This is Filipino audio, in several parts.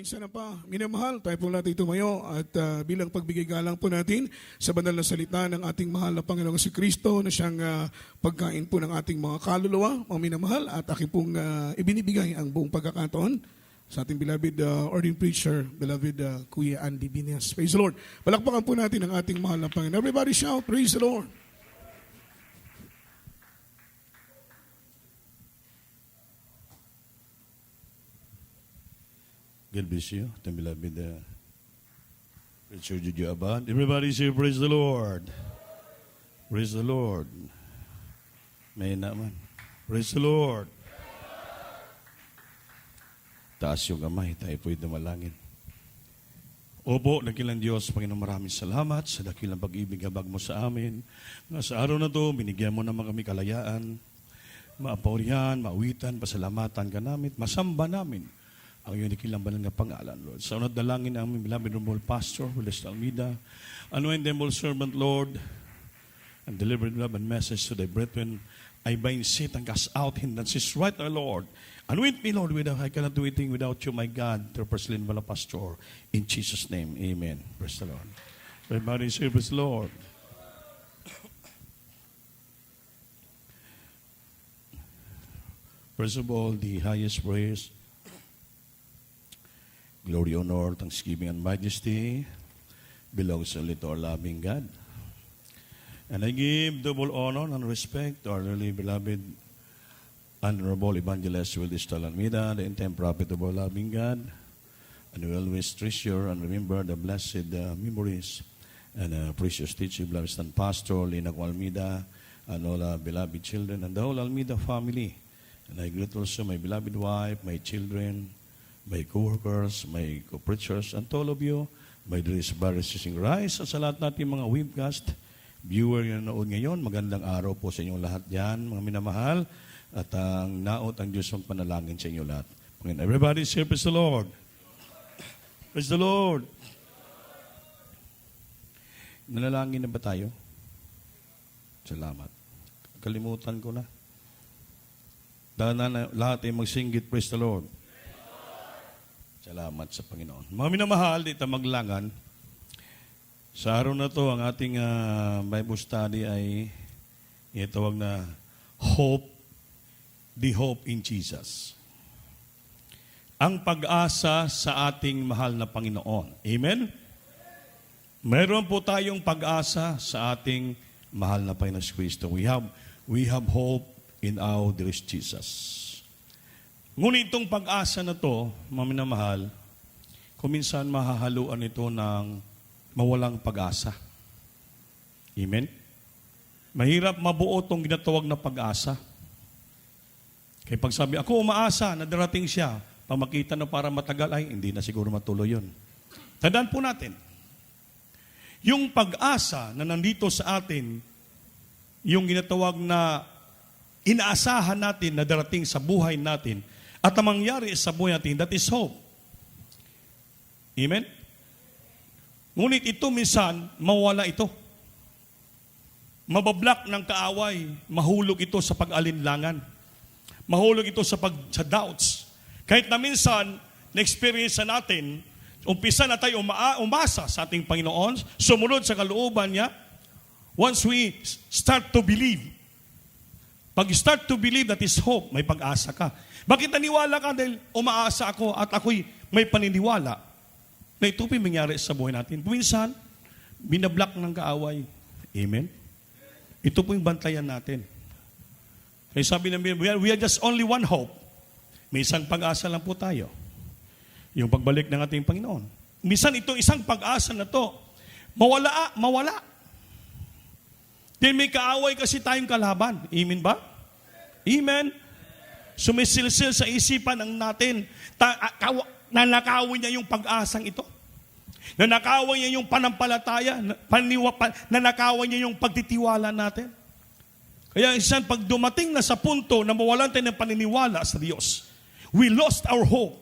Sana pa, minamahal, tayo po natin tumayo at bilang pagbigay galang po natin sa banal na salita ng ating mahal na Panginoong si Kristo na siyang pagkain po ng ating mga kaluluwa, mga minamahal, at aking pong ibinibigay ang buong pagkakataon sa ating beloved ordained preacher, beloved Kuya Andy Binias. Praise the Lord. Palakpakan po natin ang ating mahal na Panginoon. Everybody shout, praise the Lord. God bless you, the beloved Preacher Juju Abad. Everybody say, praise the Lord. Praise the Lord. May naman. Praise the Lord. Taas yung kamay, tayo po'y dumalangin. Opo, dakilang Diyos, Panginoon, maraming salamat sa dakilang pag-ibig habag mo sa amin. Nga sa araw na to, binigyan mo naman kami kalayaan, maapaurihan, maawitan, pasalamatan ka namin, masamba namin ang iyong dakilang banal na pangalan, Lord. Sa unat dalangin ang aming beloved Honorable Pastor, Julius Almeida, anoint them, all servant, Lord, and deliver love and message to thy brethren. I bind Satan, cast out hindrances, right, our Lord. Anoint me, Lord, I cannot do anything without you, my God, through President Vala Pastor. In Jesus' name, amen. Praise the Lord. Everybody say, praise the Lord. First of all, the highest praise, glory, honor, thanksgiving, and majesty belongs only to our loving God. And I give double honor and respect to our dearly beloved Honorable Evangelist Willis Almeida, the intent prophet of our loving God. And we always treasure and remember the blessed memories and precious teaching of beloved Pastor Lina Almeida and all our beloved children and the whole Almeida family. And I greet also my beloved wife, my children, my co-workers, my co-preachers, and to all of you, my dearest brothers and rise at sa lahat natin mga webcast, viewer yung nanood ngayon, magandang araw po sa inyong lahat dyan, mga minamahal, at ang naot ang Diyos ang panalangin sa inyo lahat. Everybody say, praise the Lord. Praise the Lord. Nanalangin na ba tayo? Salamat. Kalimutan ko na. Dahil na lahat ay magsinggit, praise the Lord. Salamat sa Panginoon. Mga minamahal, dito maglangan. Sa araw na to, ang ating Bible study ay itawag na Hope, the Hope in Jesus. Ang pag-asa sa ating mahal na Panginoon. Amen? Mayroon po tayong pag-asa sa ating mahal na Panginoon Kristo. We have hope in our dearest Jesus. Ngunit itong pag-asa na to, mga minamahal, kuminsan mahahaluan ito ng mawalang pag-asa. Amen? Mahirap mabuo itong ginatawag na pag-asa. Kaya pag sabi, ako umaasa na darating siya, pag makita na para matagal, ay hindi na siguro matuloy yun. Tandaan po natin, yung pag-asa na nandito sa atin, yung ginatawag na inaasahan natin na darating sa buhay natin, at ang mangyari sa buhay natin, that is hope. Amen? Ngunit ito minsan, mawala ito. Mabablock ng kaaway, mahulog ito sa pag-alinlangan. Mahulog ito sa doubts. Kahit na minsan, na-experience natin, umpisa na tayo umasa sa ating Panginoon, sumunod sa kalooban niya, once we start to believe, pag start to believe, that is hope, may pag-asa ka. Bakit naniwala ka? Dahil umaasa ako at ako'y may paniniwala na ito po'y mangyari sa buhay natin. Minsan, binablock ng kaaway. Amen? Ito po yung bantayan natin. Kaya sabi namin, we are just only one hope. May isang pag-asa lang po tayo. Yung pagbalik ng ating Panginoon. Minsan itong isang pag-asa na to, mawala. Dahil may kaaway kasi tayong kalaban. Amen ba? Amen? Sumisilsil sa isipan ng natin. Nanakawin niya yung pag-asang ito. Nanakawin niya yung panampalataya. Nanakawin niya yung pagtitiwala natin. Kaya isang pag dumating na sa punto na mawalan tayo ng paniniwala sa Diyos, we lost our hope.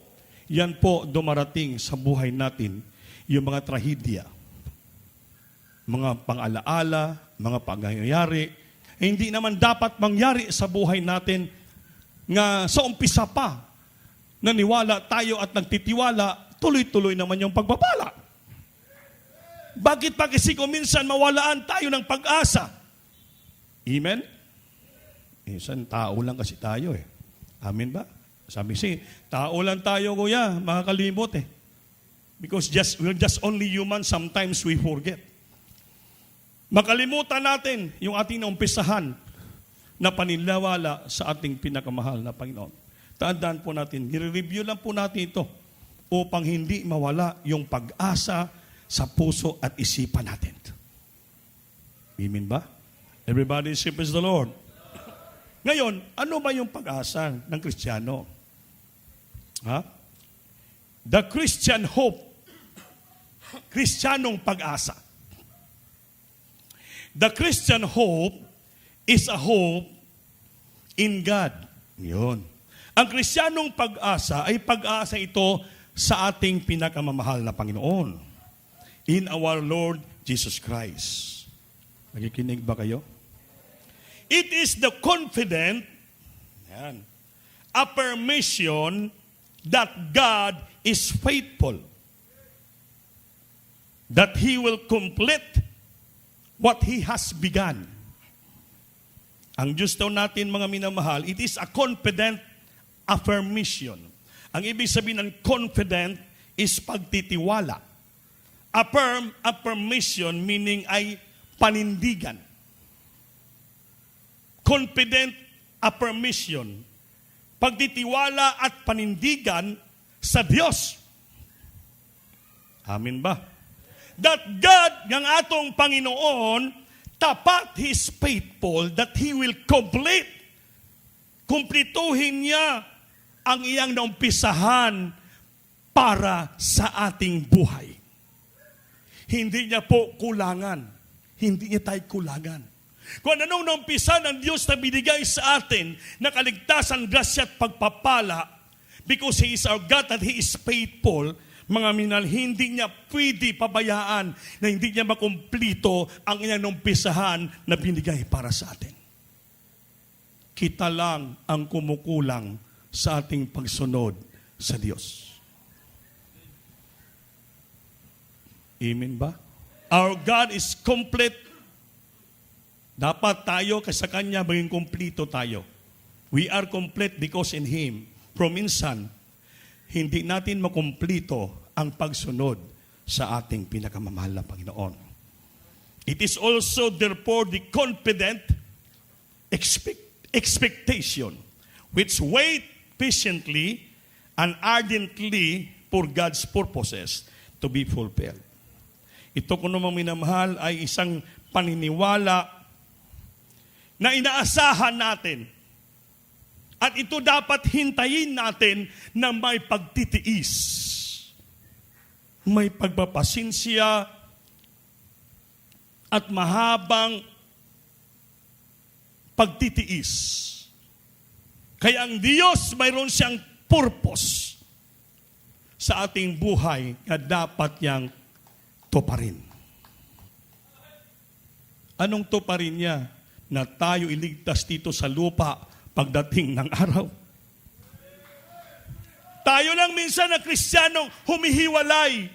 Yan po dumarating sa buhay natin yung mga trahedya, mga pang-alaala, mga pangyayari, hindi naman dapat mangyari sa buhay natin nga sa umpisa pa, naniwala tayo at nagtitiwala tuloy-tuloy naman yung pagpapala. Bakit pa kasi kung minsan mawalaan tayo ng pag-asa? Amen? Minsan tao lang kasi tayo eh. Amen ba? Sabi si, tao lang tayo kuya, makakalimot eh. Because we're just only human, sometimes we forget. Makalimutan natin yung ating naumpisahan na paniniwala sa ating pinakamahal na Panginoon. Tandaan po natin, nire-review lang po natin ito upang hindi mawala yung pag-asa sa puso at isipan natin. Amen ba? Everybody praise the Lord. Ngayon, ano ba yung pag-asa ng Kristiyano? Ha? The Christian hope. Kristiyanong pag-asa. The Christian hope is a hope in God. Yun. Ang Kristiyanong pag-asa ay pag-asa ito sa ating pinakamamahal na Panginoon. In our Lord Jesus Christ. Nakikinig ba kayo? It is the confident affirmation that God is faithful. That He will complete what He has begun. Ang Diyos daw natin, mga minamahal, it is a confident affirmation. Ang ibig sabihin ng confident is pagtitiwala. Affirmation meaning ay panindigan. Confident affirmation. Pagtitiwala at panindigan sa Diyos. Amen ba? That God, ng atong Panginoon, tapat, He is faithful, that He will complete. Kumplituhin niya ang iyang naumpisahan para sa ating buhay. Hindi niya po kulangan. Hindi niya tayo kulangan. Kung anong naumpisa ng Diyos na binigay sa atin na kaligtasan, grasya at pagpapala, because He is our God and He is faithful, mga minal, hindi niya pwede pabayaan na hindi niya makumplito ang iyang naumpisahan na binigay para sa atin. Kita lang ang kumukulang sa ating pagsunod sa Diyos. Amen ba? Our God is complete. Dapat tayo sa Kanya maging kumplito tayo. We are complete because in Him. From minsan, hindi natin makumplito ang pagsunod sa ating pinakamamahal na Panginoon. It is also therefore the confident expectation which wait patiently and ardently for God's purposes to be fulfilled. Ito kung naman minamahal ay isang paniniwala na inaasahan natin. At ito dapat hintayin natin na may pagtitiis, may pagpapasinsya, at mahabang pagtitiis. Kaya ang Diyos mayroon siyang purpose sa ating buhay na dapat niyang tuparin. Anong tuparin niya? Na tayo iligtas dito sa lupa pagdating ng araw. Tayo lang minsan na Kristiyanong humihiwalay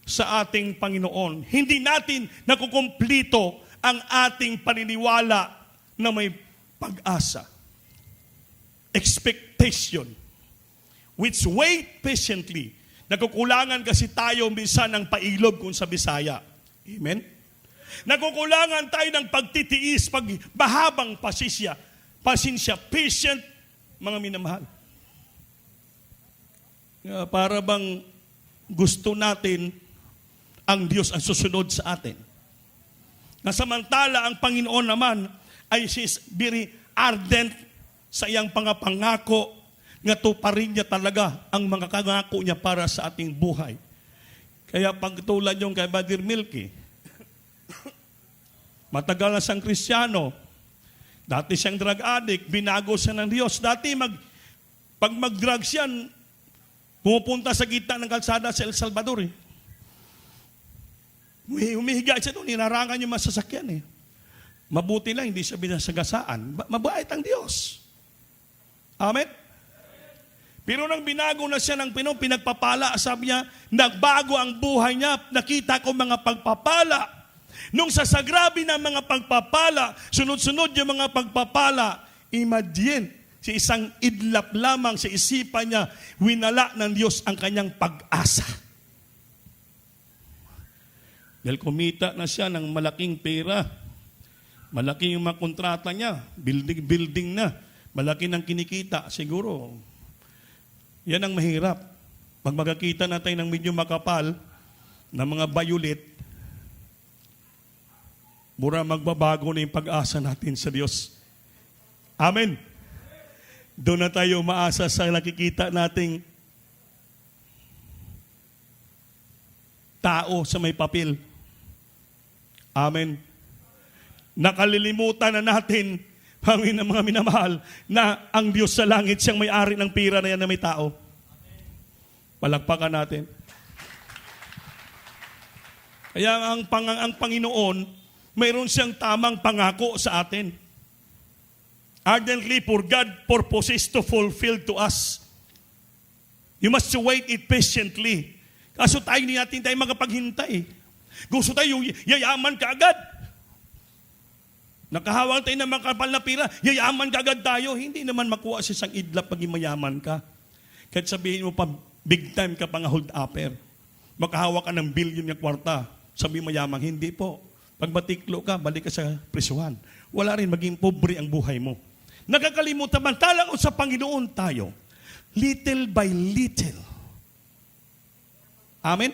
sa ating Panginoon. Hindi natin nakukumplito ang ating paniniwala na may pag-asa. Expectation. Which wait patiently. Nakukulangan kasi tayo minsan ng pailob kung sa Bisaya. Amen? Nakukulangan tayo ng pagtitiis, pagbahabang pasensya, patient, mga minamahal. Para bang gusto natin ang Diyos ang susunod sa atin. Nasamantala ang Panginoon naman ay she's very ardent sa iyang pangako nga tuparin niya talaga ang mga kangako niya para sa ating buhay. Kaya pagtulad yung kay Brother Milky, matagal na siyang Kristiyano. Dati siyang drug addict, binago siya ng Diyos. Dati pag mag-drugs yan, pumupunta sa gitna ng kalsada sa El Salvador. Humihiga siya doon, hinarangan yung masasakyan. Mabuti lang, hindi siya binasagasaan. Mabait ang Diyos. Amen? Pero nang binago na siya ng Panginoon, pinagpapala, sabi niya, nagbago ang buhay niya, nakita ko mga pagpapala. Nung sa grabe ng mga pagpapala, sunod-sunod yung mga pagpapala, imagine, sa isang idlap lamang sa isipan niya, winala ng Diyos ang kanyang pag-asa. Dahil kumita na siya ng malaking pera, malaki yung mga kontrata niya, building na, malaki ng kinikita, siguro. Yan ang mahirap. Pag magkakita na tayo ng medyo makapal, na mga violet, mura magbabago na yung pag-asa natin sa Diyos. Amen. Doon na tayo maasa sa nakikita nating tao sa may papel. Amen. Nakalilimutan na natin, mga minamahal, na ang Diyos sa langit siyang may-ari ng pira na yan na may tao. Palakpakan natin. Kaya ang Panginoon, mayroon siyang tamang pangako sa atin. Ardently for God purposes to fulfill to us. You must wait it patiently. Kaso tayo hindi natin tayo magapaghintay. Gusto tayo yayaman ka agad. Nakahawang tayo ng makapal na pira, yayaman ka agad tayo. Hindi naman makuha sa isang idlap pag mayaman ka. Kahit sabihin mo pa, big time ka pang hold upper. Makahawak ka ng billion ng kwarta. Sabi mayaman, hindi po. Pag matiklo ka, balik ka sa prisuhan. Wala rin, maging pobre ang buhay mo. Nakakalimutan man, talang o sa Panginoon tayo. Little by little. Amen?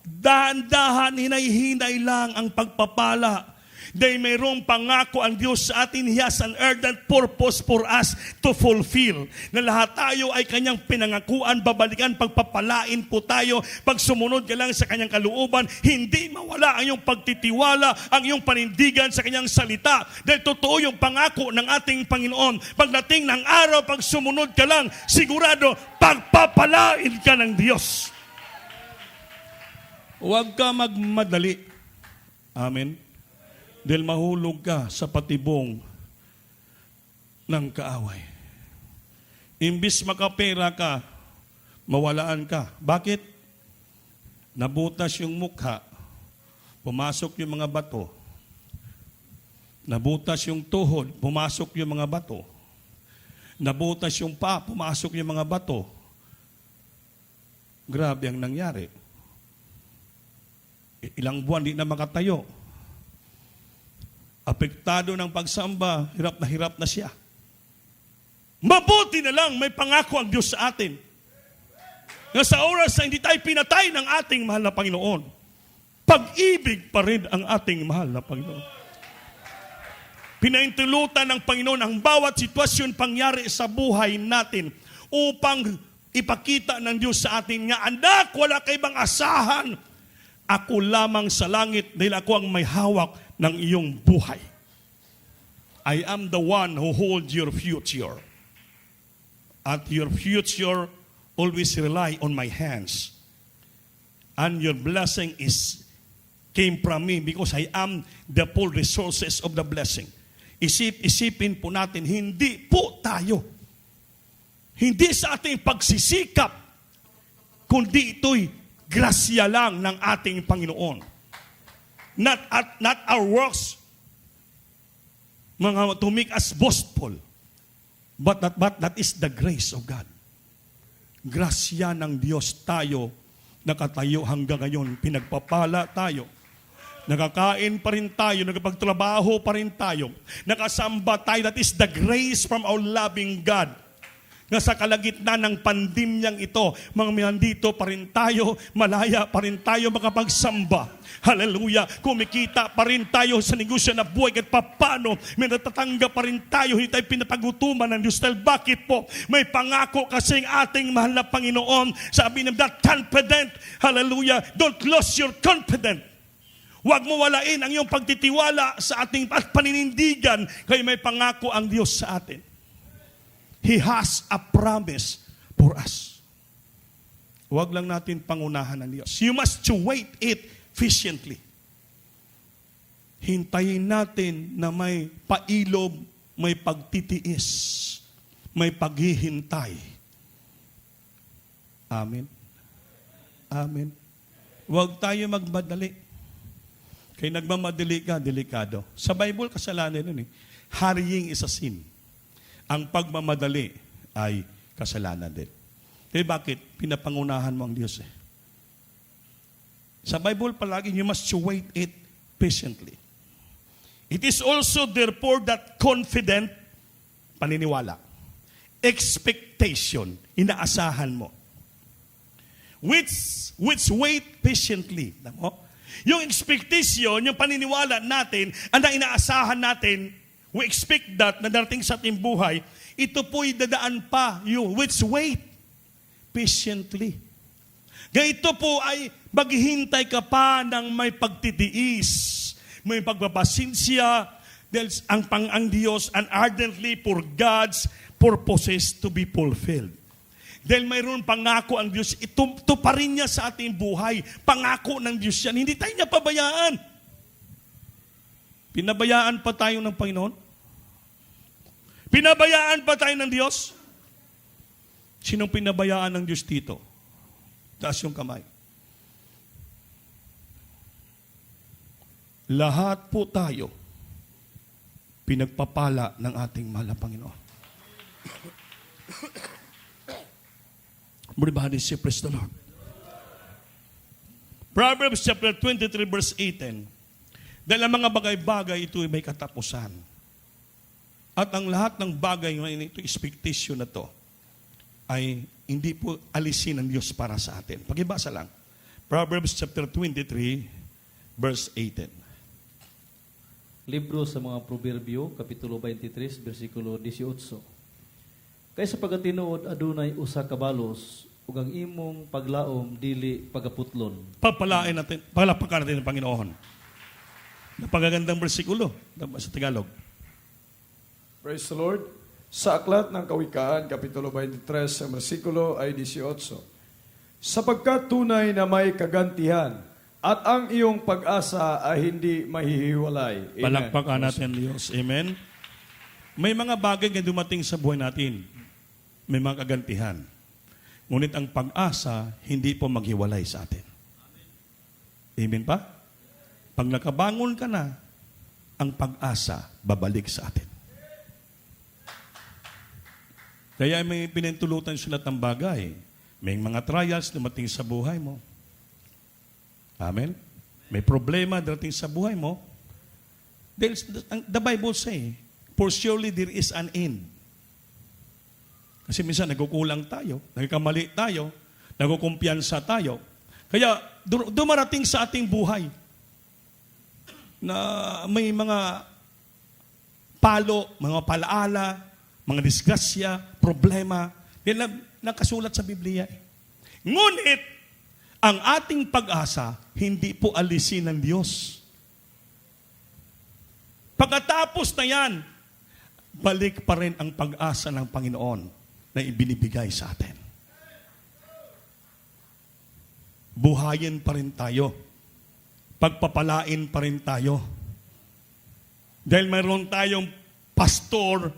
Dahan-dahan, hinay-hinay lang ang pagpapala. Dahil mayroong pangako ang Diyos sa atin. He has an ardent purpose for us to fulfill. Na lahat tayo ay kanyang pinangakuan, babalikan, pagpapalain po tayo. Pag sumunod ka lang sa kanyang kalooban, hindi mawala ang iyong pagtitiwala, ang iyong panindigan sa kanyang salita. Dahil totoo yung pangako ng ating Panginoon. Pagdating ng araw, pag sumunod ka lang, sigurado, pagpapalain ka ng Diyos. Huwag ka magmadali. Amen. Dahil mahulog ka sa patibong ng kaaway. Imbis makapera ka, mawalaan ka. Bakit? Nabutas yung mukha, pumasok yung mga bato. Nabutas yung tuhod, pumasok yung mga bato. Nabutas yung paa, pumasok yung mga bato. Grabe ang nangyari. Ilang buwan di na makatayo. Apektado ng pagsamba, hirap na siya. Mabuti na lang may pangako ang Diyos sa atin. Nga sa oras na hindi tayo pinatay ng ating mahal na Panginoon, pag-ibig pa rin ang ating mahal na Panginoon. Pinaintulutan ng Panginoon ang bawat sitwasyon pangyari sa buhay natin upang ipakita ng Diyos sa atin nga, anak, wala kayo bang asahan? Ako lamang sa langit dahil ako ang may hawak ng iyong buhay. I am the one who holds your future. At your future always rely on my hands. And your blessing came from me because I am the full resources of the blessing. Isipin po natin, hindi po tayo. Hindi sa ating pagsisikap, kundi ito'y grasya lang ng ating Panginoon. Not our works, mga to make us boastful, but that is the grace of God. Grasya ng Diyos tayo, nakatayo hanggang ngayon, pinagpapala tayo. Nakakain pa rin tayo, nakapagtrabaho pa rin tayo, nakasamba tayo, that is the grace from our loving God. Nga sa kalagitnaan ng pandemyang ito, mga nandito pa rin tayo, malaya pa rin tayo makapagsamba. Hallelujah! Kumikita pa rin tayo sa negosyo na buhay kahit papano, may natatanggap pa rin tayo, hindi tayo pinapagutuman ng Diyos. Dahil bakit po? May pangako kasi ang ating mahal na Panginoon. Sabi ng that confident, hallelujah, don't lose your confidence. Huwag mo walain ang iyong pagtitiwala sa ating at paninindigan, kaya may pangako ang Diyos sa atin. He has a promise for us. Huwag lang natin pangunahan ng Diyos. You must wait it patiently. Hintayin natin na may pailob, may pagtitiis. may paghihintay. Amen. Amen. Huwag tayo magmadali. Kaya nagmamadali ka, delikado. Sa Bible, kasalanan yun eh. Hurrying is a sin. Ang pagmamadali ay kasalanan din. Kaya bakit? Pinapangunahan mo ang Diyos eh. Sa Bible palagi, you must wait it patiently. It is also therefore that confident paniniwala. Expectation. Inaasahan mo. Which wait patiently. Yung expectation, yung paniniwala natin, ang inaasahan natin, we expect that na darating sa ating buhay, ito po'y dadaan pa yung which wait patiently. Ganito po ay maghihintay ka pa ng may pagtitiis, may pagpapasinsya, dahil ang Diyos and ardently for God's purposes to be fulfilled. Dahil mayroon pangako ang Diyos, ito pa rin niya sa ating buhay. Pangako ng Diyos yan. Hindi tayo niya pabayaan. Pinabayaan pa tayo ng Panginoon? Pinabayaan pa tayo ng Diyos? Sinong pinabayaan ng Diyos dito? Taas yung kamay. Lahat po tayo pinagpapala ng ating mahal na Panginoon. Everybody say, praise the Lord. Proverbs chapter 23 verse 18. Dahil ang mga bagay-bagay ito ay may katapusan. At ang lahat ng bagay ngayon ito, expectation na to, ay hindi po alisin ng Diyos para sa atin. Pakibasa lang. Proverbs chapter 23 verse 18. Libro sa mga Proverbio, Kapitulo 23, versikulo 18. Kay sa pagatinuod adunay usa ka balos ug ang imong paglaom dili pagaputlon. Papalain natin, palapakan natin ng Panginoon. Napagagandang bersikulo sa Tagalog. Praise the Lord. Sa aklat ng Kawikaan, Kapitulo 23, ang bersikulo ay 18. Sapagkat tunay na may kagantihan at ang iyong pag-asa ay hindi mahihiwalay. Amen. Palakpakan natin Diyos. Amen. May mga bagay na dumating sa buhay natin. May mga kagantihan. Ngunit ang pag-asa, hindi po maghiwalay sa atin. Amen pa? Pag nakabangon ka na, ang pag-asa, babalik sa atin. Kaya may pinintulutan sila ng bagay. May mga trials dumating sa buhay mo. Amen? May problema darating sa buhay mo. The Bible say, for surely there is an end. Kasi minsan nagkukulang tayo, nagkamali tayo, nagkukumpiyansa tayo. Kaya dumarating sa ating buhay na may mga palo, mga palaala, mga disgrasya, problema, na nakasulat sa Biblia. Ngunit, ang ating pag-asa, hindi po alisin ng Diyos. Pagkatapos na yan, balik pa rin ang pag-asa ng Panginoon na ibinibigay sa atin. Buhayin pa rin tayo. Pagpapalain pa rin tayo. Dahil mayroon tayong pastor,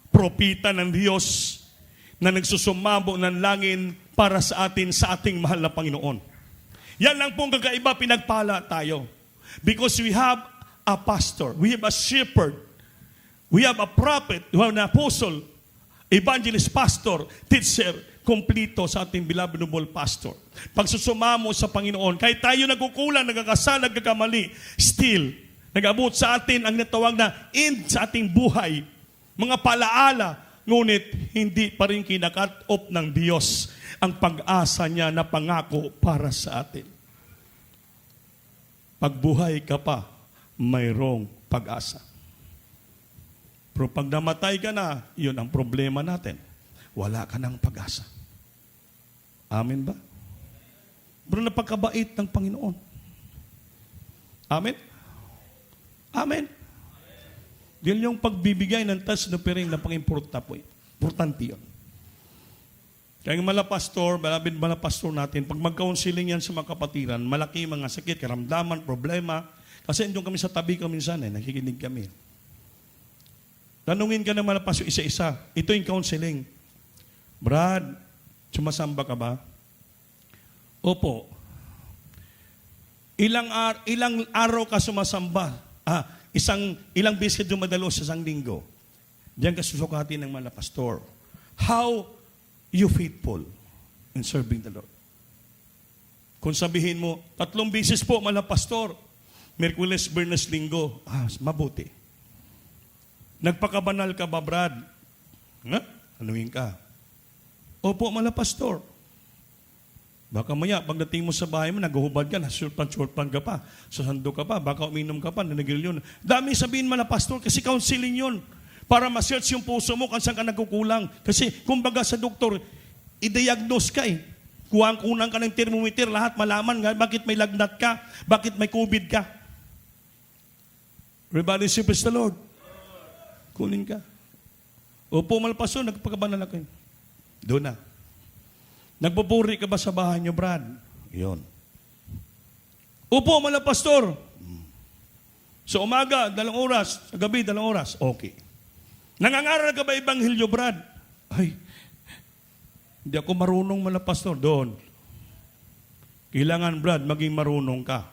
propita ng Diyos na nagsusumamo ng langin para sa atin, sa ating mahal na Panginoon. Yan lang pong kakaiba, pinagpala tayo. Because we have a pastor, we have a shepherd, we have a prophet, we have an apostle, evangelist, pastor, teacher, kumplito sa ating beloved noble pastor. Pagsusumamo sa Panginoon, kahit tayo nagkukulang, nagkakasala, nagkakamali, still, nag-abot sa atin ang natawag na end sa ating buhay. Mga palaala, ngunit hindi pa rin kinakat off ng Diyos ang pag-asa niya na pangako para sa atin. Pagbuhay ka pa, mayroong pag-asa. Pero pag namatay ka na, yun ang problema natin. Wala ka ng pag-asa. Amen ba? Pero napakabait ng Panginoon. Amen? Amen? Yun yung pagbibigay ng tas na piring na importante yun. Kaya yung malapastor, malapastor natin, pag mag-counseling yan sa mga kapatiran, malaki mga sakit, karamdaman, problema. Kasi doon kami sa tabi ko minsan, nakikinig kami. Tanungin ka ng mga pastor isa-isa. Ito yung counseling. Brad, sumasamba ka ba? Opo. Ilang araw ka sumasamba? Ilang beses ka dumadalo sa isang linggo? Diyan ka susukatin ng mga pastor. How you faithful in serving the Lord? Kung sabihin mo, 3 beses po, mga pastor, Merkules, Biyernes, Linggo, mabuti. Nagpakabanal ka ba, Brad? Nga? Anuhin ka. Opo, mga pastor. Baka maya, pagdating mo sa bahay mo, naguhubad ka, short-pan ka pa, sasando ka pa, baka uminom ka pa, nanagil yun. Dami sabihin mga pastor, kasi counseling yun. Para ma-search yung puso mo kung saan ka nagkukulang. Kasi, kumbaga sa doktor, i-diagnose ka eh. Kuhaan-kunan ka ng thermometer, lahat malaman nga, bakit may lagnat ka, bakit may COVID ka. Everybody say, praise the Lord. Kunin ka. Opo, mga pastor, nagpakabanal ako. Doon na. Nagpupuri ka ba sa bahay niyo, Brad? Yun. Opo, mga pastor. Sa umaga, 2 oras. Sa gabi, 2 oras. Okay. Nangangaral ka ba Ebanghelyo, Brad? Ay, hindi ako marunong, mga pastor. Doon. Kailangan, Brad, maging marunong ka.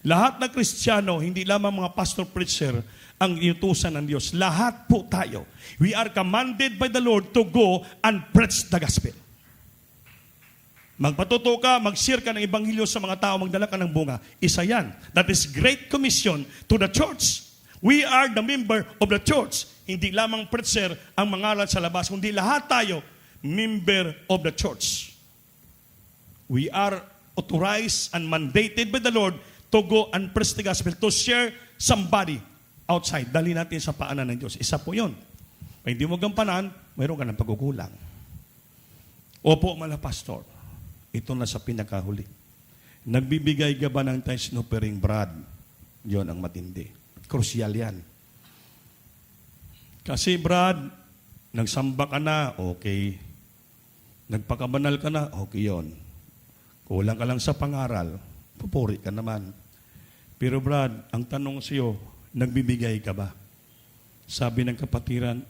Lahat na Kristiyano, hindi lamang mga pastor preacher, ang iutusan ng Diyos. Lahat po tayo. We are commanded by the Lord to go and preach the gospel. Magpatuto ka, mag-share ka ng Ebanghelyo sa mga tao, magdala ka ng bunga. Isa yan. That is Great Commission to the church. We are the member of the church. Hindi lamang preacher ang mangaral sa labas, kundi lahat tayo, member of the church. We are authorized and mandated by the Lord to go and preach the gospel, to share somebody outside. Dali natin sa paanan ng Diyos. Isa po yun. Kung hindi mo gampanan, mayroon ka ng pagkukulang. Opo, mga pastor. Ito na sa pinakahuli. Nagbibigay ka ba ng tithes no offering, Brad? Yon ang matindi. Krusyal yan. Kasi, Brad, nagsamba ka na, okay. Nagpakabanal ka na, okay yon. Kulang ka lang sa pangaral, pupuri ka naman. Pero Brad, ang tanong sa iyo, nagbibigay ka ba? Sabi ng kapatiran,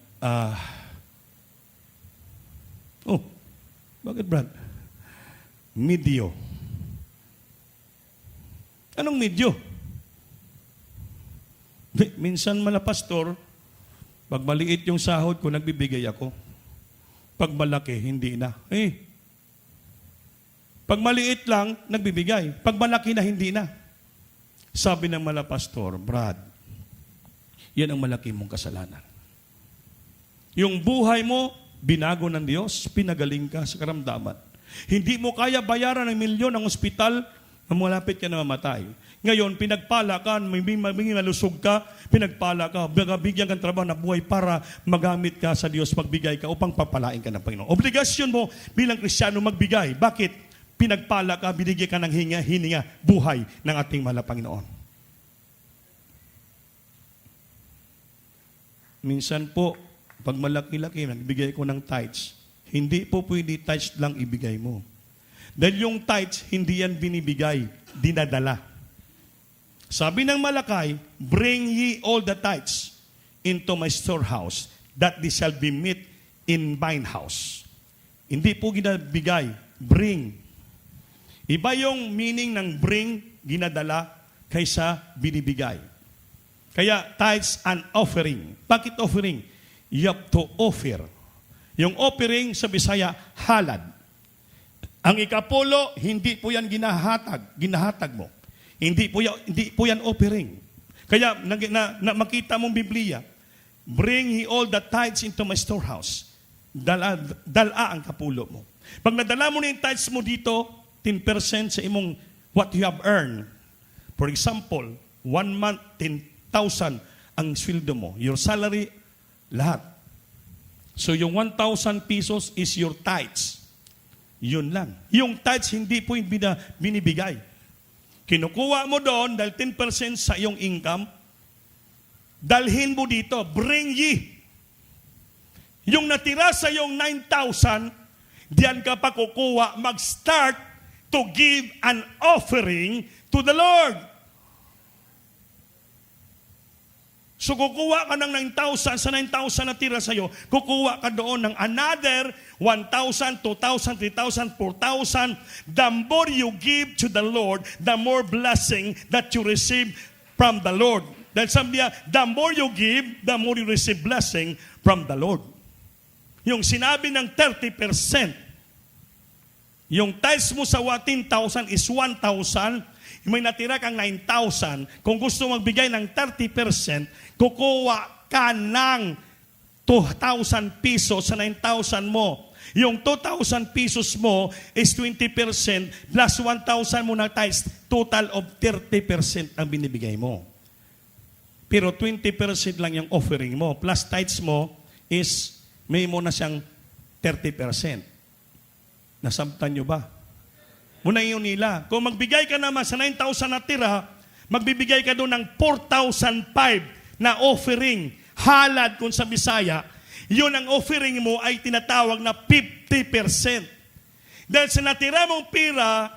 bakit Brad? Medyo. Anong medyo? Minsan mala pastor, pag maliit yung sahod ko, nagbibigay ako. Pag malaki, hindi na. Pag maliit lang, nagbibigay. Pag malaki na, hindi na. Sabi ng mala pastor, Brad, yan ang malaki mong kasalanan. Yung buhay mo, binago ng Diyos, pinagaling ka sa karamdaman. Hindi mo kaya bayaran ng milyon ang ospital na malapit ka na mamatay. Ngayon, pinagpala ka, may malusog ka, pinagpala ka, bigyan kang trabaho na buhay para magamit ka sa Diyos, magbigay ka upang papalain ka ng Panginoon. Obligasyon mo bilang Kristiyano magbigay. Bakit? Pinagpala ka, binigyan ka ng hininga, buhay ng ating mahal na Panginoon. Minsan po, pag malaki-laki, nagbigay ko ng tithes, hindi po pwede tithes lang ibigay mo. Dahil yung tithes, hindi yan binibigay, dinadala. Sabi ng Malakay, bring ye all the tithes into my storehouse, that they shall be meat in mine house. Hindi po ginabigay, bring. Iba yung meaning ng bring, ginadala, kaysa binibigay. Kaya tithes and offering. Bakit offering? You have to offer. Yung offering sa Bisaya, halad. Ang ikapulo, hindi po yan ginahatag mo. Hindi po yan offering. Kaya makita mong Biblia, bring ye all the tithes into my storehouse. Dala ang kapulo mo. Pag nadala mo na yung tithes mo dito, 10% sa imong what you have earned. For example, 1 month, 10,000 ang sweldo mo. Your salary, lahat. So yung 1,000 pesos is your tithes. Yun lang. Yung tithes hindi po yung binibigay. Kinukuha mo doon dahil 10% sa iyong income, dalhin mo dito, bring ye. Yung natira sa iyong 9,000, diyan ka pa kukuha, mag-start to give an offering to the Lord. So kukuha ka ng 9,000, sa 9,000 na tira sa'yo, kukuha ka doon ng another 1,000, 2,000, 3,000, 4,000. The more you give to the Lord, the more blessing that you receive from the Lord. Dahil sabi niya, the more you give, the more you receive blessing from the Lord. Yung sinabi ng 30%, yung tithes mo sa 10,000 is 1,000, may natira kang 9,000, kung gusto magbigay ng 30%, kukuha ka ng 2,000 pesos sa 9,000 mo. Yung 2,000 pesos mo is 20% plus 1,000 mo na tithes, total of 30% ang binibigay mo. Pero 20% lang yung offering mo, plus tithes mo is may mo na siyang 30%. Nasamtan nyo ba? Muna yun nila. Kung magbigay ka naman sa 9,000 na tira, magbibigay ka doon ng 4,500 na offering. Halad kung sa Bisaya, yun ang offering mo ay tinatawag na 50%. Dahil sa natira mong pira,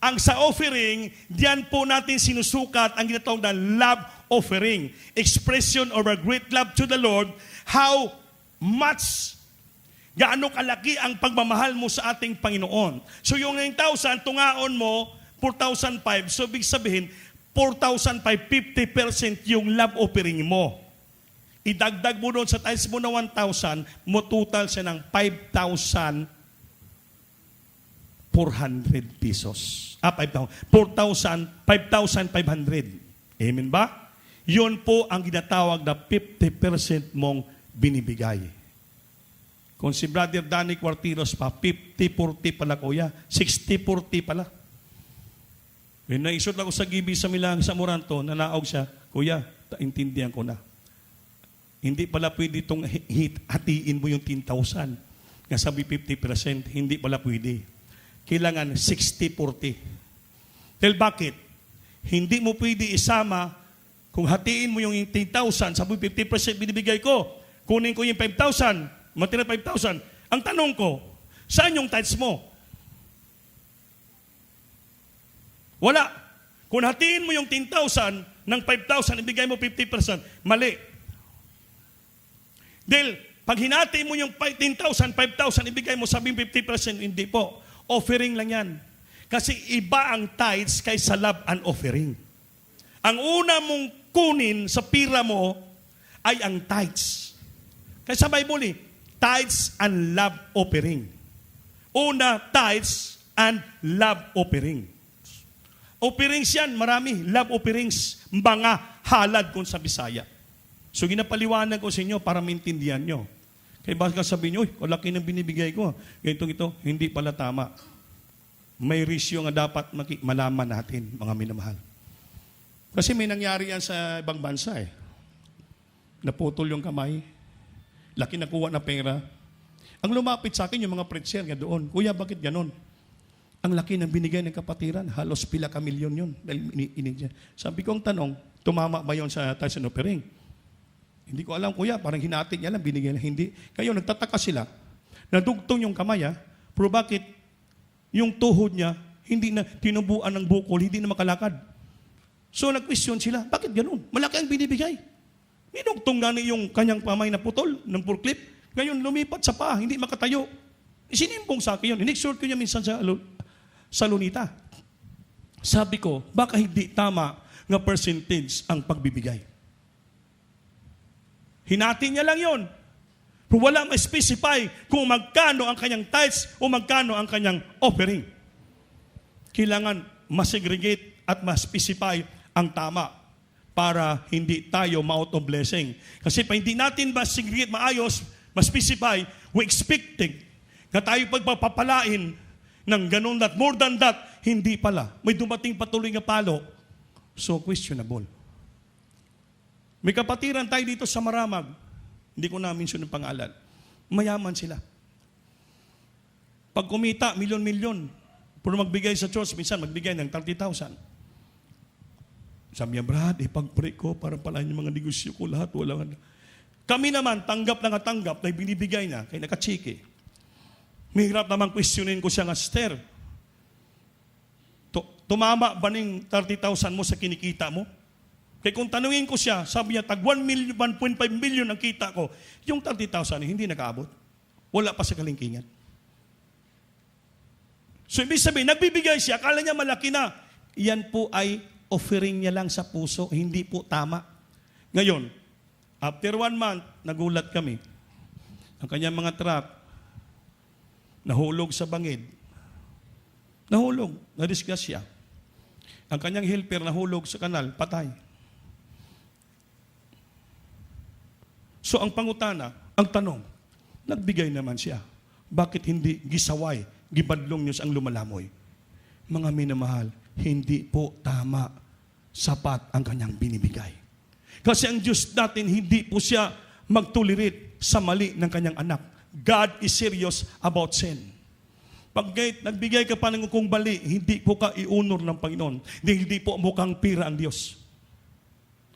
ang sa offering, diyan po natin sinusukat ang ginatawag na love offering. Expression of our great love to the Lord, how much gaano kalaki ang pagmamahal mo sa ating Panginoon. So yung 9,000, tungaon mo, 4,500. So big sabihin, 4,500, 50% yung love offering mo. Idagdag mo doon sa tithes mo na 1,000, mo total siya ng 5,400 pesos. 5,500. Amen ba? Yun po ang ginatawag na 50% mong binibigay. Kung si Brother Danny Quartiros pa, 50-40 pala kuya. 60-40 pala. When naisot ako sa gibi sa Milang, sa Moranto, nanaog siya, kuya, intindihan ko na. Hindi pala pwede itong hatiin mo yung 10,000. Nga sabi 50%, hindi pala pwede. Kailangan 60-40. Dahil bakit? Hindi mo pwede isama, kung hatiin mo yung 10,000, sabi 50% binibigay ko, kunin ko yung 5,000, matira 5,000. Ang tanong ko, saan yung tithes mo? Wala. Kung hatiin mo yung 10,000 ng 5,000, ibigay mo 50%, mali. Dahil, pag hinati mo yung 10,000, 5,000, ibigay mo sabing 50%, hindi po. Offering lang yan. Kasi iba ang tithes kaysa love and offering. Ang una mong kunin sa pira mo ay ang tithes. Kaya sa Bible tithes and love offering. Una, tithes and love offering. Offerings yan, marami. Love offerings, mga halad kung sa Bisaya. So ginapaliwanag ko sa inyo para maintindihan nyo. Kaya baka sabihin nyo, laki ng binibigay ko. Ito, hindi pala tama. May risyo nga dapat malaman natin, mga minamahal. Kasi may nangyari yan sa ibang bansa Naputol yung kamay. Laki nakuha na pera. Ang lumapit sa akin yung mga preacher nga doon, kuya, bakit ganon? Ang laki ng binigay ng kapatiran, halos pila ka milyon yun. Dahil sabi ko ang tanong, tumama ba yun sa tithes and offering? Hindi ko alam, kuya, parang hinati niya lang, binigay na hindi. Kayo, nagtataka sila. Nadugtong yung kamay, pero bakit yung tuhod niya, hindi na tinubuan ng bukol, hindi na makalakad? So, nag-question sila, bakit ganun? Malaki ang binibigay. Minugtong na yung kanyang pamay na putol ng forklift. Ngayon, lumipat sa paa, hindi makatayo. Isinimpong sa akin yun. Inexhort ko niya minsan sa lunita. Sabi ko, baka hindi tama nga percentage ang pagbibigay. Hinati niya lang yun. Pero wala ma-specify kung magkano ang kanyang tithes o magkano ang kanyang offering. Kailangan ma-segregate at ma-specify ang tama para hindi tayo ma-out of blessing. Kasi pa hindi natin ma-segregate maayos, ma-specify, we expecting na tayo pagpapapalain ng ganun that, more than that, hindi pala. May dumating patuloy nga palo. So, questionable. May kapatiran tayo dito sa Maramag. Hindi ko na-mention ng pangalan. Mayaman sila. Pag kumita, milyon-milyon. Pero magbigay sa church, minsan magbigay ng 30,000. Sabi niya, Brad, ipag-pray ko para palain yung mga negosyo ko lahat. Wala. Kami naman, tanggap na binibigay na, kaya nakachiki. Mahirap naman questionin ko siya nga, Esther, tumama ba ng 30,000 mo sa kinikita mo? Kaya kung tanungin ko siya, sabi niya, tag 1.5 million ang kita ko. Yung 30,000, hindi nakaabot. Wala pa sa kalingkingan. So, ibig sabihin, nagbibigay siya, akala niya malaki na. Yan po ay offering niya lang sa puso, hindi po tama. Ngayon, after 1 month, nagulat kami. Ang kanyang mga truck, nahulog sa bangid. Nahulog, nadisgrasya. Ang kanyang helper nahulog sa kanal, patay. So, ang pangutana, ang tanong, nagbigay naman siya. Bakit hindi gisaway, gibadlong niyo ang lumalamoy? Mga minamahal, hindi po tama, sapat ang kanyang binibigay. Kasi ang Diyos natin, hindi po siya magtolerate sa mali ng kanyang anak. God is serious about sin. Pag nagbigay ka pa ng kung bali, hindi po ka iunor ng Panginoon. Hindi po mukhang pira ang Diyos.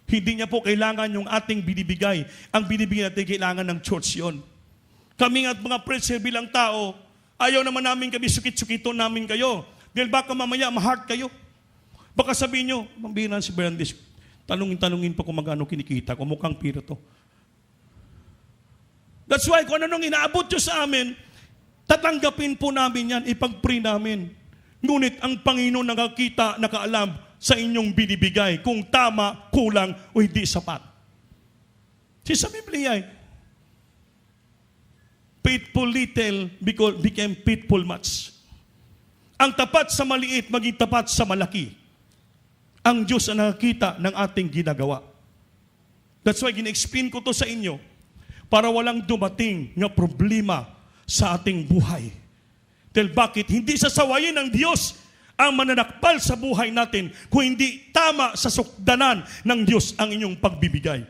Hindi niya po kailangan yung ating binibigay. Ang binibigay natin kailangan ng church yon. Kami nga mga preacher bilang tao, ayaw naman namin kami sukit-sukito namin kayo. Dahil baka mamaya ma-heart kayo. Baka sabihin nyo, mambiran si Berandis, tanungin pa kung magkano kinikita ko, mukhang pira to. That's why kung anong inaabot nyo sa amin, tatanggapin po namin yan, ipag-pray namin. Ngunit ang Panginoon nakakita, nakaalam sa inyong binibigay kung tama, kulang o hindi sapat. Sa Biblia, faithful little became faithful much. Ang tapat sa maliit, maging tapat sa malaki. Ang Diyos ang nakakita ng ating ginagawa. That's why gina-explain ko to sa inyo para walang dumating na problema sa ating buhay. Dahil bakit? Hindi sasawayin ng Diyos ang mananakpal sa buhay natin kung hindi tama sa sukdanan ng Diyos ang inyong pagbibigay.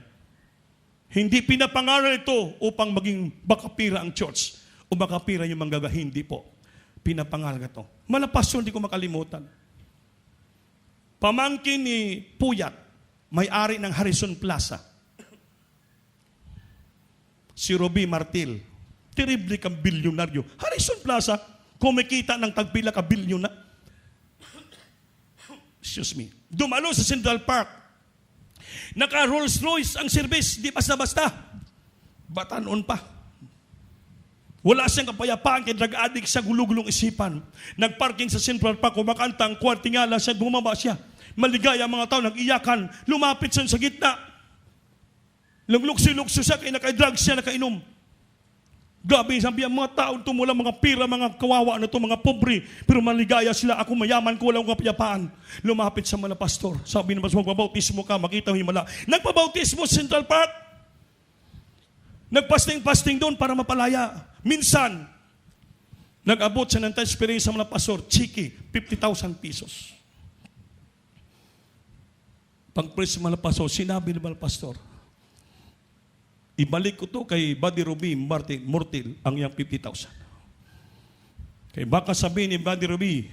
Hindi pinapangaral ito upang maging bakapira ang church o bakapira yung manggaga. Hindi po. Pinapangaral ito. Malapas yun, hindi ko makalimutan. Pamangkin ni Puyat, may-ari ng Harrison Plaza. Si Roby Martil, terrible kang bilyonaryo. Harrison Plaza, kumikita ng tagpila ka bilyon na. Excuse me. Dumalo sa Central Park. Naka Rolls Royce ang service, di basta-basta. Batanon pa. Wala siyang kapayapaan kay drug addict sa gulugulong isipan. Nagparking sa Central Park, kumakanta ang kwartingala siya, bumaba siya. Maligaya ang mga tao, nag-iyakan, lumapit siya sa gitna. Lugluksi-lugso siya, kaya naka-drugs siya, nakainom. Gabi, sabi ang mga tao tumula, mga pira, mga kawawa na ito, mga pobre, pero maligaya sila, ako mayaman ko, walang kapayapaan. Lumapit sa mga pastor. Sabi ng pastor, magbabautismo ka, makita mo himala. Nagpabautismo sa Central Park. Nagpasting-pasting doon para mapalaya. Minsan, nag-abot siya ng experience sa mga pastor, chiki, 50,000 pesos. Pag-pray sa mga pastor, sinabi ng mga pastor, ibalik ko to kay Buddy Ruby Mortil ang iyang 50,000. Kaya baka sabihin ni Buddy Ruby,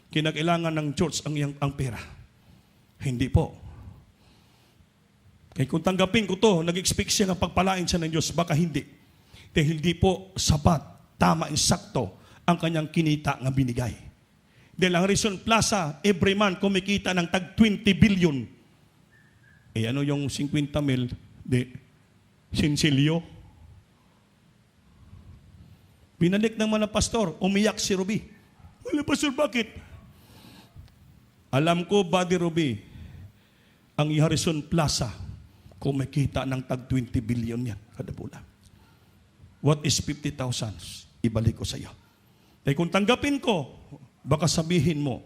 kinakailangan ng church ang pera. Hindi po. Kaya kung tanggapin ko to, nag-expect siya na pagpalain siya ng Diyos, baka hindi. Dahil hindi po sapat, tama, insakto ang kanyang kinita nga binigay. Dahil ang Harrison Plaza, every month kumikita ng tag 20 billion. Eh ano yung 50 mil? Sinsilyo. Binalik ng mga pastor, umiyak si Ruby. Wala, pastor, bakit? Alam ko, Buddy Ruby, ang Harrison Plaza, kumikita ng tag 20 billion yan kada bulan. What is 50,000? Ibalik ko sa iyo. Dahil kung tanggapin ko, baka sabihin mo,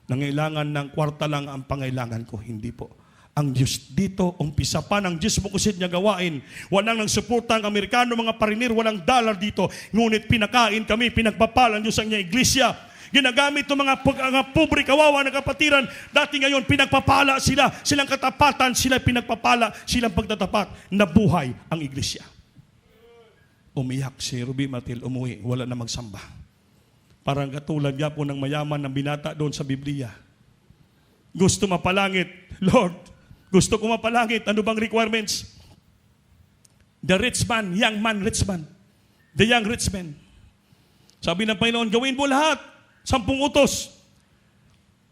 nangailangan ng kwarta lang ang pangailangan ko. Hindi po. Ang Diyos dito, umpisa pa ng Diyos mo kusid niya gawain. Walang nang suporta ang Amerikano, mga parinir, walang dollar dito. Ngunit pinakain kami, pinagpapalan Diyos ang niya iglesia. Ginagamit ng mga pobre, kawawa na kapatiran. Dati ngayon, pinagpapala sila. Silang katapatan, sila pinagpapala, silang pagtatapat. Nabuhay ang iglesia. Umiyak si Ruby Martil, umuwi, wala na magsamba. Parang katulad niya po ng mayaman ng binata doon sa Biblia. Gusto mapalangit, Lord, gusto ko mapalangit. Ano bang requirements? The rich man, young man, rich man. The young rich man. Sabi ng Panginoon, gawin mo lahat. 10 utos.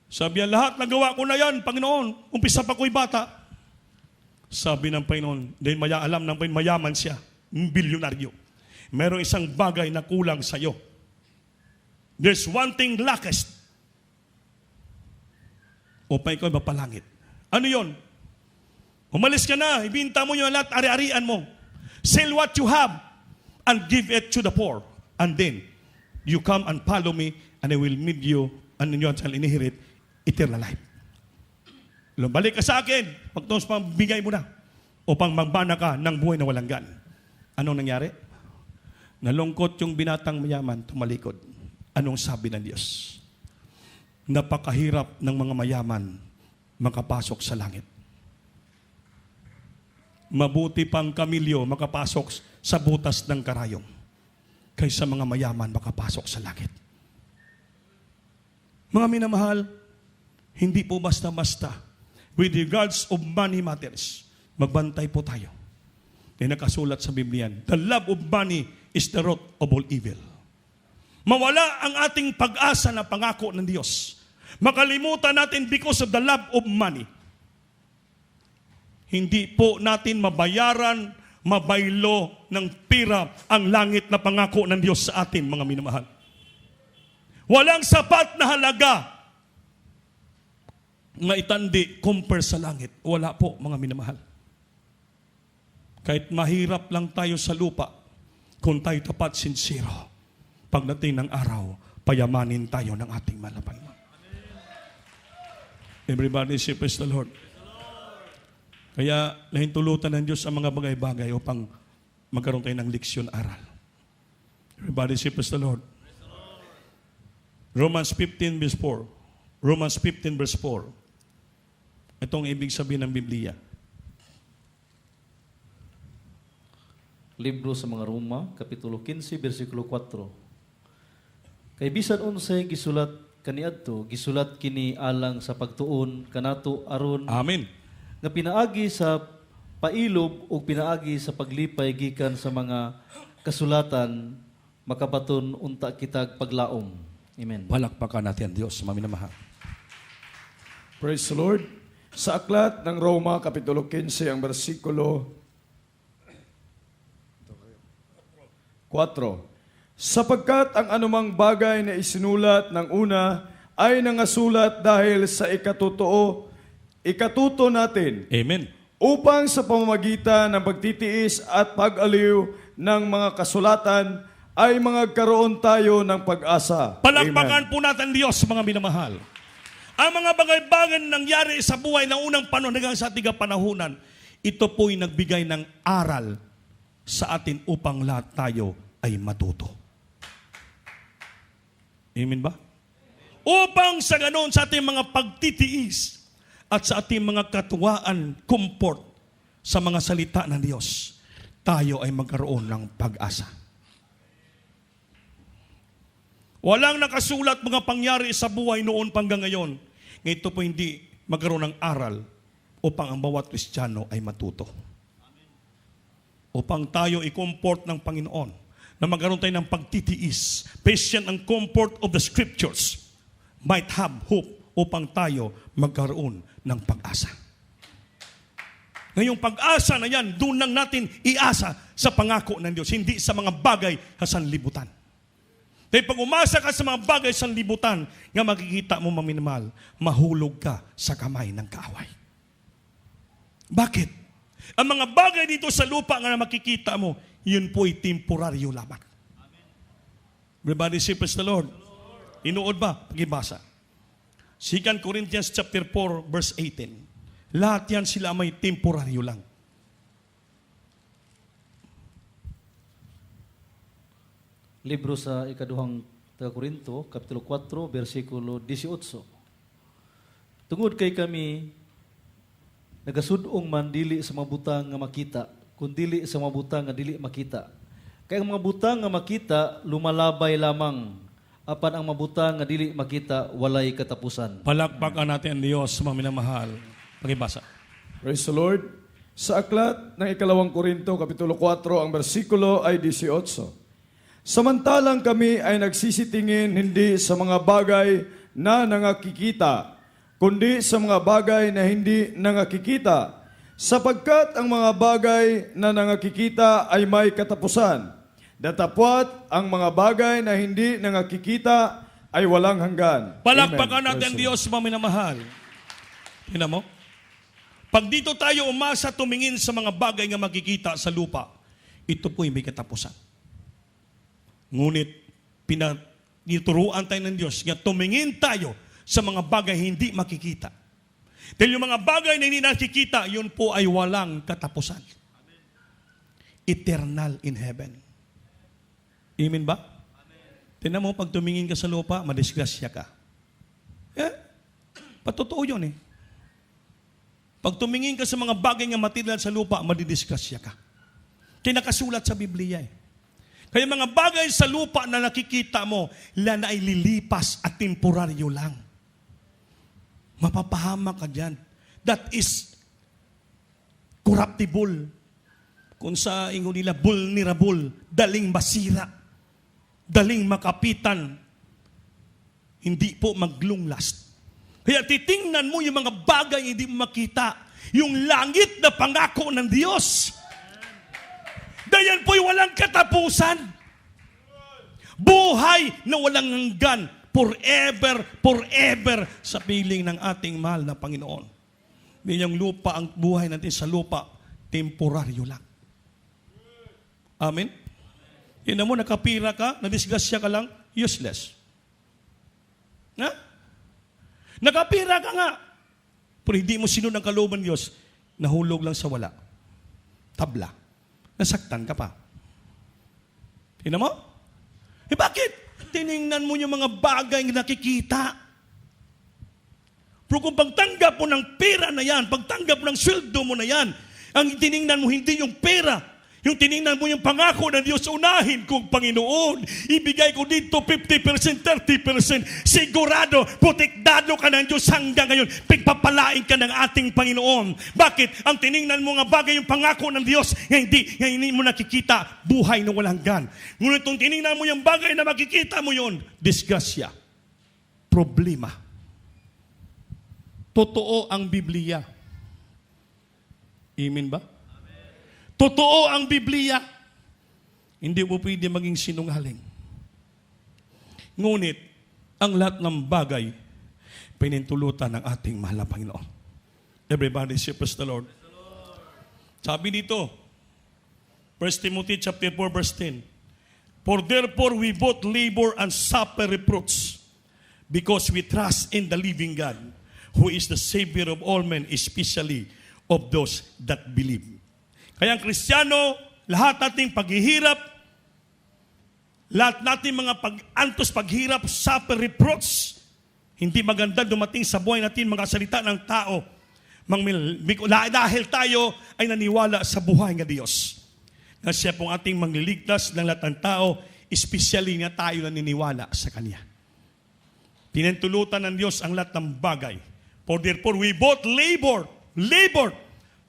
Sabi niya, lahat nagawa ko na yan, Panginoon. Umpisa pa ko'y bata. Sabi ng Panginoon, dahil alam ng Panginoon, mayaman siya, bilyonaryo. Merong isang bagay na kulang sa iyo. There's one thing lackest upang ikaw mapalangit. Ano yon? Umalis ka na, ibinta mo yung lahat, ari-arian mo. Sell what you have and give it to the poor. And then, you come and follow me and I will meet you and you shall inherit eternal life. Balik ka sa akin, pagtapos bigay mo na upang magbana ka ng buhay na walang gan. Anong nangyari? Nalungkot yung binatang mayaman, tumalikod. Anong sabi ng Diyos? Napakahirap ng mga mayaman makapasok sa langit. Mabuti pang kamilyo makapasok sa butas ng karayom kaysa mga mayaman makapasok sa langit. Mga minamahal, hindi po basta-basta. With regards of money matters, magbantay po tayo. Yung nakasulat sa Biblia, the love of money is the root of all evil. Mawala ang ating pag-asa na pangako ng Diyos. Makalimutan natin because of the love of money. Hindi po natin mabayaran, mabaylo ng pira ang langit na pangako ng Diyos sa atin, mga minamahal. Walang sapat na halaga na itandi compare sa langit. Wala po, mga minamahal. Kahit mahirap lang tayo sa lupa, kung tayo tapat sincero, pagdating ng araw, payamanin tayo ng ating malapay. Everybody say, praise the Lord. Kaya nahintulutan ng Diyos ang mga bagay-bagay upang magkaroon tayo ng leksyon aral. Everybody say, praise the Lord. Romans 15 verse 4. Romans 15 verse 4. Itong ibig sabihin ng Biblia. Libro sa mga Roma, Kapitulo 15, versikulo 4. Kay bisan unsay gisulat kaniadto, gisulat kini alang sa pagtuon kanato aron Amen. nga pinaagi sa pailob o pinaagi sa paglipay gikan sa mga kasulatan makabaton unta kitag paglaom. Amen. Palakpakan natin ang Diyos, maminamahal. Praise the Lord. Sa aklat ng Roma, Kapitulo 15, ang versikulo 4. Sapagkat ang anumang bagay na isinulat ng una ay nangasulat dahil sa ikatuto natin, Amen. upang sa pamamagitan ng pagtitiis at pag-aliw ng mga kasulatan ay magkaroon tayo ng pag-asa. Palakpakan po natin Diyos, mga minamahal. Ang mga bagay-bagay na nangyari sa buhay ng unang panahon hanggang sa ating panahunan, ito po'y nagbigay ng aral sa atin upang lahat tayo ay matuto. Amen ba? Upang sa ganoon sa ating mga pagtitiis at sa ating mga katuwaan, comfort sa mga salita ng Diyos, tayo ay magkaroon ng pag-asa. Walang nakasulat mga pangyari sa buhay noon hanggang ngayon. Ito po hindi magkaroon ng aral upang ang bawat Kristiyano ay matuto. Upang tayo i-comfort ng Panginoon na magkaroon tayo ng pagtitiis, patient and comfort of the Scriptures might have hope upang tayo magkaroon ng pag-asa. Ngayong pag-asa na yan, doon lang natin iasa sa pangako ng Diyos, hindi sa mga bagay sa sanlibutan. Dahil pag umasa ka sa mga bagay sa sanlibutan, nga makikita mo maminamahal, mahulog ka sa kamay ng kaaway. Bakit? Ang mga bagay dito sa lupa nga makikita mo, yun po'y temporaryo lamang. Everybody say, praise the Lord. Inuod ba? Pagibasa. 2 Corinthians chapter 4, verse 18. Lahat yan sila may temporaryo lang. Libro sa ikaduhang Korinto, Kapitulo 4, versikulo 18. Tungod kay kami, nagasudong man dili sa mga butang nga makita, kung dili sa mga butang nga dili makita. Kaya ang mga butang nga makita, lumalabay lamang. Apan ang mga butang nga dili makita, walay katapusan. Palakpakan natin ang Diyos, mga minamahal. Pagibasa. Praise the Lord. Sa aklat ng ikalawang Korinto, Kapitulo 4, ang versikulo ay 18. Samantalang kami ay nagsisitingin hindi sa mga bagay na nangakikita, kundi sa mga bagay na hindi nangakikita, Sapagkat ang mga bagay na nangakikita ay may katapusan, datapwat ang mga bagay na hindi nangakikita ay walang hanggan. Palakpakan Amen. natin Praise the Diyos, mga minamahal. Tingnan mo? Pag dito tayo umasa tumingin sa mga bagay na makikita sa lupa, ito po'y may katapusan. Ngunit, pinaturuan tayo ng Diyos nga tumingin tayo sa mga bagay hindi makikita. Dahil yung mga bagay na hindi nakikita, yun po ay walang katapusan. Eternal in heaven. Amen ba? Tingnan mo, pag tumingin ka sa lupa, madisgrasya ka. Patotoo yun eh. Pag tumingin ka sa mga bagay na material sa lupa, madidisgrasya ka. Kaya nakasulat sa Biblia eh. Kaya mga bagay sa lupa na nakikita mo, na ay lilipas at temporaryo lang. Mapapahama ka dyan. That is corruptible. Kung sa ingo nila, vulnerable, daling masira, daling makapitan, hindi po maglunglast. Kaya titingnan mo yung mga bagay hindi mo makita, yung langit na pangako ng Diyos. Dayan po'y walang katapusan. Buhay na walang hanggan, forever, forever sa piling ng ating mahal na Panginoon. Yung lupa, ang buhay natin sa lupa, temporaryo lang. Amen? Yun mo, nakapira ka, nadisgrasya ka lang, useless. Ha? Nakapira ka nga, pero hindi mo sinunod ang kalooban ng Diyos, nahulog lang sa wala. Tabla. Nasaktan ka pa. Tingnan mo? Bakit? Tiningnan mo yung mga bagay na nakikita. Pero kung pagtanggap mo ng pera na yan, pagtanggap mo ng sweldo mo na yan, ang tiningnan mo hindi yung pera, yung tiningnan mo yung pangako ng Diyos, unahin kong Panginoon, ibigay ko dito 50%, 30%, sigurado, protektado ka ng Diyos hanggang ngayon, pagpapalain ka ng ating Panginoon. Bakit? Ang tiningnan mo nga bagay yung pangako ng Diyos, hindi mo nakikita, buhay na walang hanggan. Ngunit kung tiningnan mo yung bagay na makikita mo yun, disgrasya, problema. Totoo ang Biblia. Amen ba? Totoo ang Biblia. Hindi mo pwede maging sinungaling. Ngunit, ang lahat ng bagay, pinintulutan ng ating mahal na Panginoon. Everybody say, praise the Lord. Sabi dito, 1 Timothy chapter 4, verse 10, For therefore we both labor and suffer reproach, because we trust in the living God, who is the Savior of all men, especially of those that believe. Kaya ang Kristiyano, lahat nating paghihirap, lahat nating mga pag-antos, paghirap, suffer, reproach, hindi maganda dumating sa buhay natin mga salita ng tao. Dahil tayo ay naniwala sa buhay ng Diyos. Na siya pong ating mangliligtas ng lahat ng tao, especially na tayo naniniwala sa Kanya. Pinintulutan ng Diyos ang lahat ng bagay. For therefore, we both labor,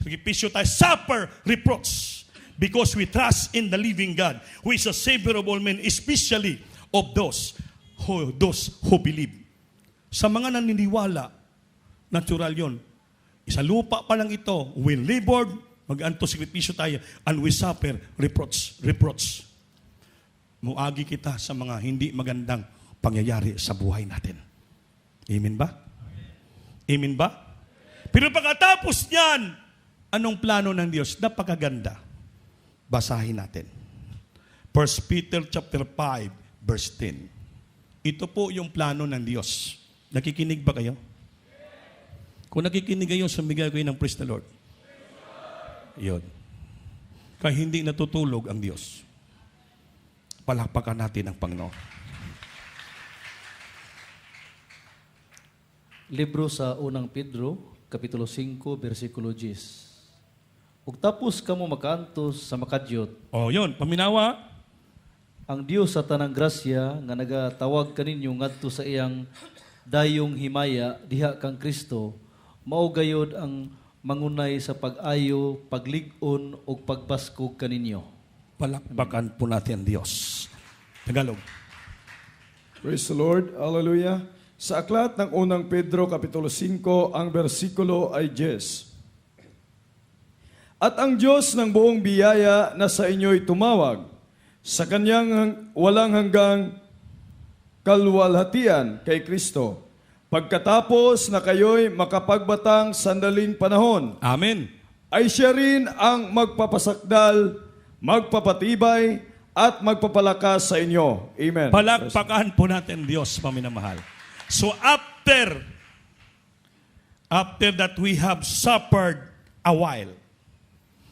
Pisyo tayo, suffer reproach, because we trust in the living God, who is a Savior of all men, especially of those who believe. Sa mga naniniwala, natural yon. Sa lupa pa lang ito, we labored, mag-antos sakripisyo tayo, and we suffer reproach. Muagi kita sa mga hindi magandang pangyayari sa buhay natin. Amen ba? Amen ba? Pero pagkatapos niyan, anong plano ng Diyos? Napakaganda. Basahin natin. 1 Peter chapter 5, verse 10. Ito po yung plano ng Diyos. Nakikinig ba kayo? Kung nakikinig kayo, sumigay kayo ng praise the Lord. Yun. Kaya hindi natutulog ang Diyos. Palakpakan natin ang Panginoon. Libro sa unang Pedro, Kapitulo 5, versikulo 10. Ug tapos kamo makaantos sa makadyot, Yun. Paminawa. ang Dios sa tanang grasya nga nagatawag kaninyo ngadto sa iyang dayong himaya diha kang Kristo, mao gayod ang mangunay sa pag-ayo, paglig-on ug pagbaskog kaninyo. Palakpakan po natin ang Diyos. Tagalog. Praise the Lord. Hallelujah. Sa aklat ng unang Pedro, Kapitulo 5, ang versikulo ay 10. At ang Diyos ng buong biyaya na sa inyo'y tumawag sa kanyang walang hanggang kalwalhatian kay Kristo. Pagkatapos na kayo'y makapagbatang sandaling panahon, Amen. ay siya rin ang magpapasakdal, magpapatibay, at magpapalakas sa inyo. Amen. Palakpakan po natin Diyos, paminamahal. So after that we have suffered a while,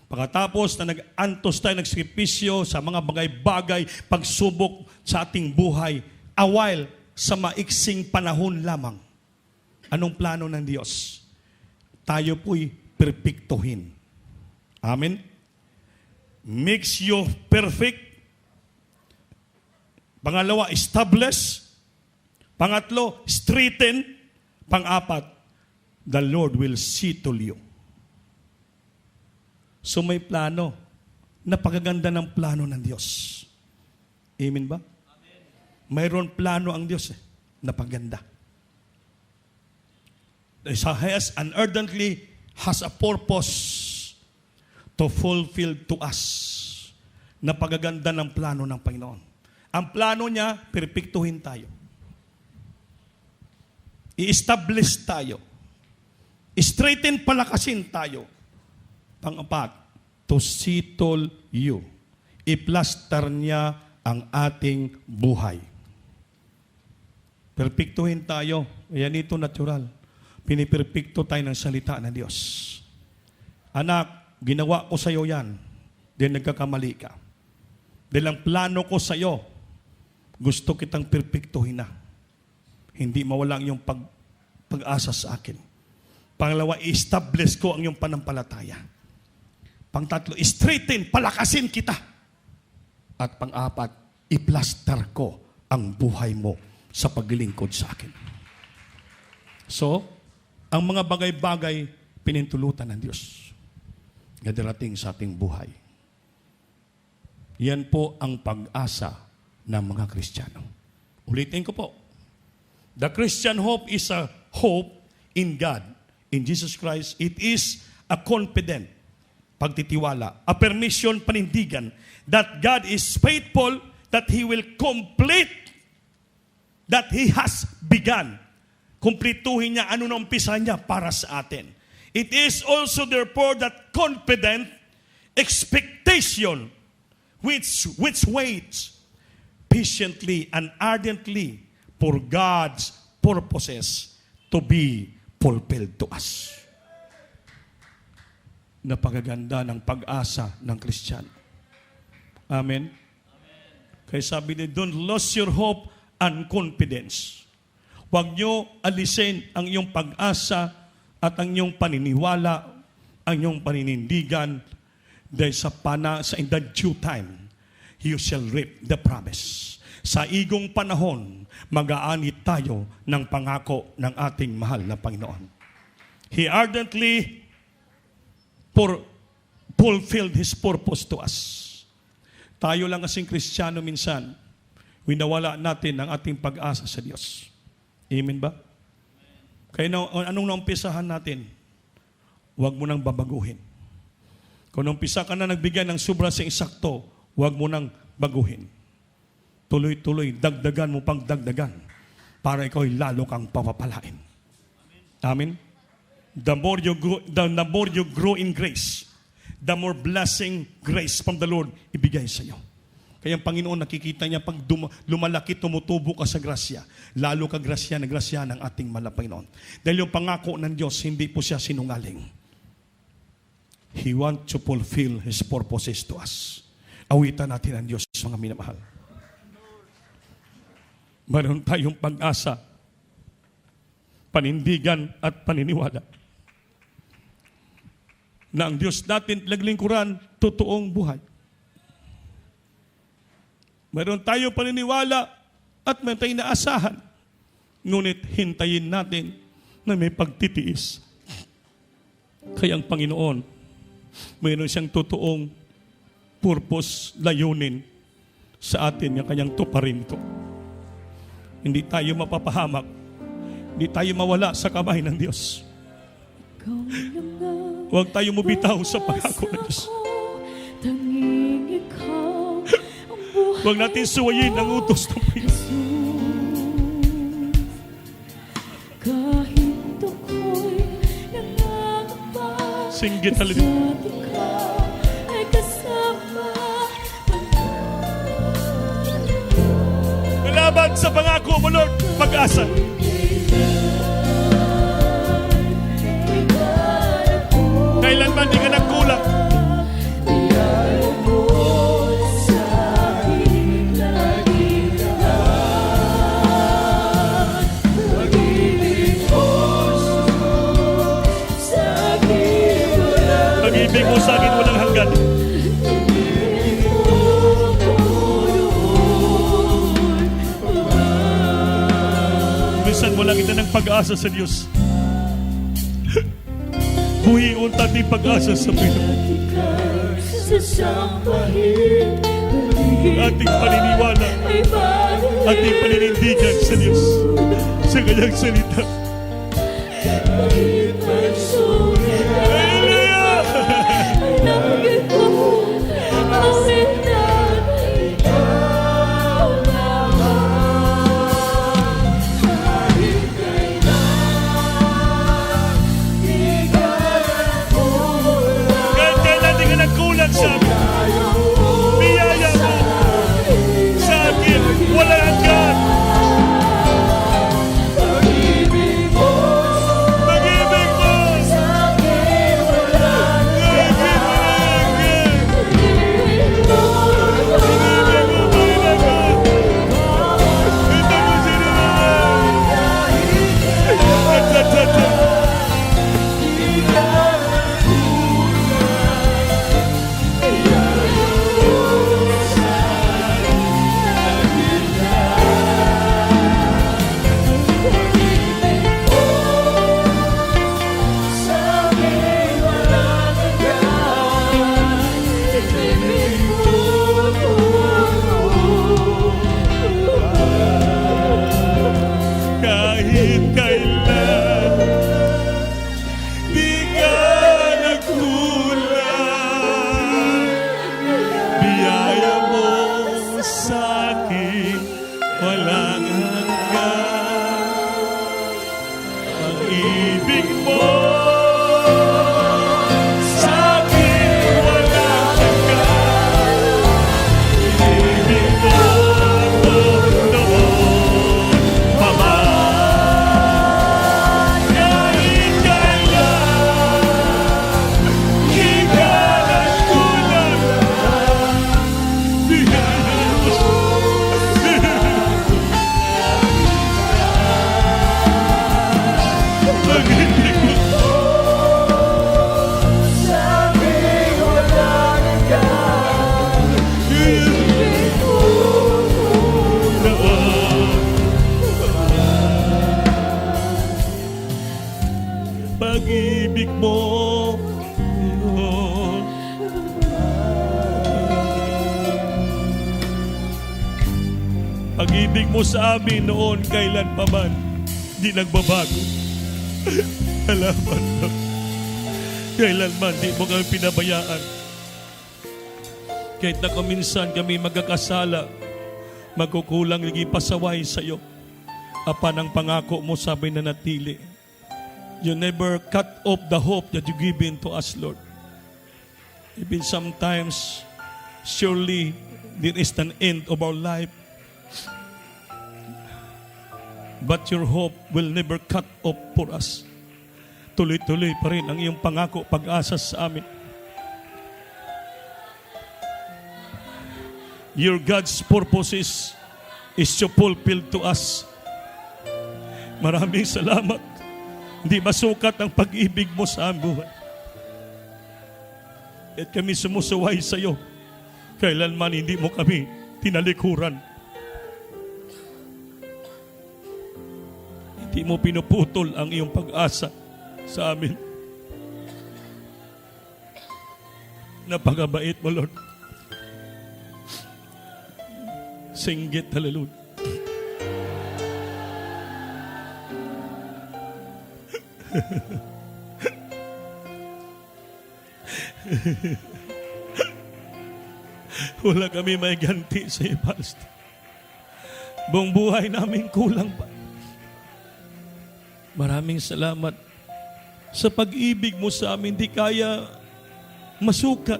pagkatapos na nag-antos tayo, nagsakripisyo sa mga bagay-bagay, pagsubok sa ating buhay, a while, sa maiksing panahon lamang. Anong plano ng Diyos? Tayo po'y perpektuhin. Amen? Makes you perfect. Pangalawa, establish. Pangatlo, straighten. Pang-apat, the Lord will see to you. So may plano. Napakaganda ng plano ng Diyos. Amen ba? Amen. Mayroon plano ang Diyos. Napaganda. Has and ardently has a purpose to fulfill to us. Napagaganda ng plano ng Panginoon. Ang plano niya, perpektuhin tayo. I-establish tayo. Straighten, palakasin tayo. Pang-apat, to settle you. I-plaster niya ang ating buhay. Perpektuhin tayo. Yan ito natural. Piniperpekto tayo ng salita ng Diyos. Anak, ginawa ko sa iyo yan. Then nagkakamali ka. Dahil ang plano ko sa iyo, gusto kitang perpektuhin na. Hindi mawala ang iyong pag-asa sa akin. Pangalawa, i-establish ko ang iyong panampalataya. Pangtatlo, straighten, palakasin kita. At pang-apat, i-plaster ko ang buhay mo sa paglilingkod sa akin. So, ang mga bagay-bagay pinintulutan ng Diyos na darating sa ating buhay. Yan po ang pag-asa ng mga Kristiyano. Ulitin ko po. The Christian hope is a hope in God, in Jesus Christ. It is a confident pagtitiwala, a permission, panindigan that God is faithful, that He will complete that He has begun. Kumplituhin niya ano na umpisa niya para sa atin. It is also therefore that confident expectation which waits patiently and ardently for God's purposes to be fulfilled to us. Napakaganda ng pag-asa ng Kristiyano. Amen? Kaya sabi niya, don't lose your hope and confidence. Huwag niyo alisin ang iyong pag-asa at ang iyong paniniwala, ang iyong paninindigan, dahil in the due time, you shall reap the promise. Sa igong panahon, mag-aani tayo ng pangako ng ating mahal na Panginoon. He ardently fulfilled His purpose to us. Tayo lang kasing Kristiyano minsan, winawala natin ang ating pag-asa sa Diyos. Amen ba? Kaya anong naumpisahan natin? Huwag mo nang babaguhin. Kung naumpisa ka na nagbigay ng sobra sa insakto, huwag mo nang baguhin. Tuloy-tuloy, dagdagan mo pang dagdagan para ikaw ay lalo kang papapalain. Amen? The more you grow in grace, the more blessing, grace from the Lord ibigay sa iyo. Kaya ang Panginoon nakikita niya pag lumalaki, tumutubo ka sa grasya, lalo ka grasya na grasya ng ating mahal na Panginoon. Dahil yung pangako ng Diyos, hindi po siya sinungaling. He wants to fulfill His purposes to us. Awitan natin ang Diyos, mga minamahal. Meron tayong pag-asa, panindigan at paniniwala na ang Diyos natin naglingkuran, totoong buhay. Meron tayong paniniwala at meron tayong naasahan. Ngunit hintayin natin na may pagtitiis. Kaya ang Panginoon, mayroon siyang totoong purpose, layunin sa atin yung kanyang tuparin ito. Hindi tayo mapapahamak. Hindi tayo mawala sa kamay ng Diyos. Huwag tayo mubitaw sa pangako ng Diyos. Tanging ikaw ang buhay Huwag natin suwayin ang utos ng Panginoon. kahit ako'y nangangamba. Singgit, hallelujah. Basta't ikaw ay kasama. Laban sa pangako mo, Lord, pag-asa. Kailanman di ka nagkulang. Pag-ibig mo sa akin walang hanggan. Minsan mo lang kita ng pag-asa sa Diyos. Buhiun tating pag-asa sa Panginoon. Ating paniniwala, ating paninindigan sa Diyos, sa kanyang salita. Kahit kailan di ka nagkulang sa amin, biyaya mo sa akin, wala hanggan. Pag-ibig mo sa akin, wala hanggan. Pag-ibig mo, ito mo sinunod. Kahit kailan di ka nagkulang, biyaya mo sa akin walang hanggan. Pag-ibig mo sa akin walang hanggan. Ibig mo ako noon pa man. Kahit kailan di ka nagkulang, biyaya mo. Pag-ibig mo pag-ibig mo yun. Pag-ibig mo sa amin noon kailan pa man di nagbabago. Salamat, Lord. Kailanman di mo kami pinabayaan. Kahit na kuminsan kami magkakasala, magkukulang lagi pasaway sa iyo. Apan ang pangako mo sabi na natili. You never cut off the hope that you give to us, Lord. Even sometimes, surely there is an end of our life. But your hope will never cut off for us. Tuloy-tuloy pa rin ang iyong pangako, pag-asa sa amin. Your God's purposes is to fulfill to us. Maraming salamat. Hindi masukat ang pag-ibig mo sa aming buhay. At kami sumusuway sa iyo. Kailanman hindi mo kami tinalikuran. Hindi mo pinuputol ang iyong pag-asa sa amin. Napakabait mo, Lord. Singgit, hallelujah. Wala kami may ganti sa iyo, Pastor. Buong buhay namin kulang pa. Maraming salamat sa pag-ibig mo sa amin, di kaya masukat.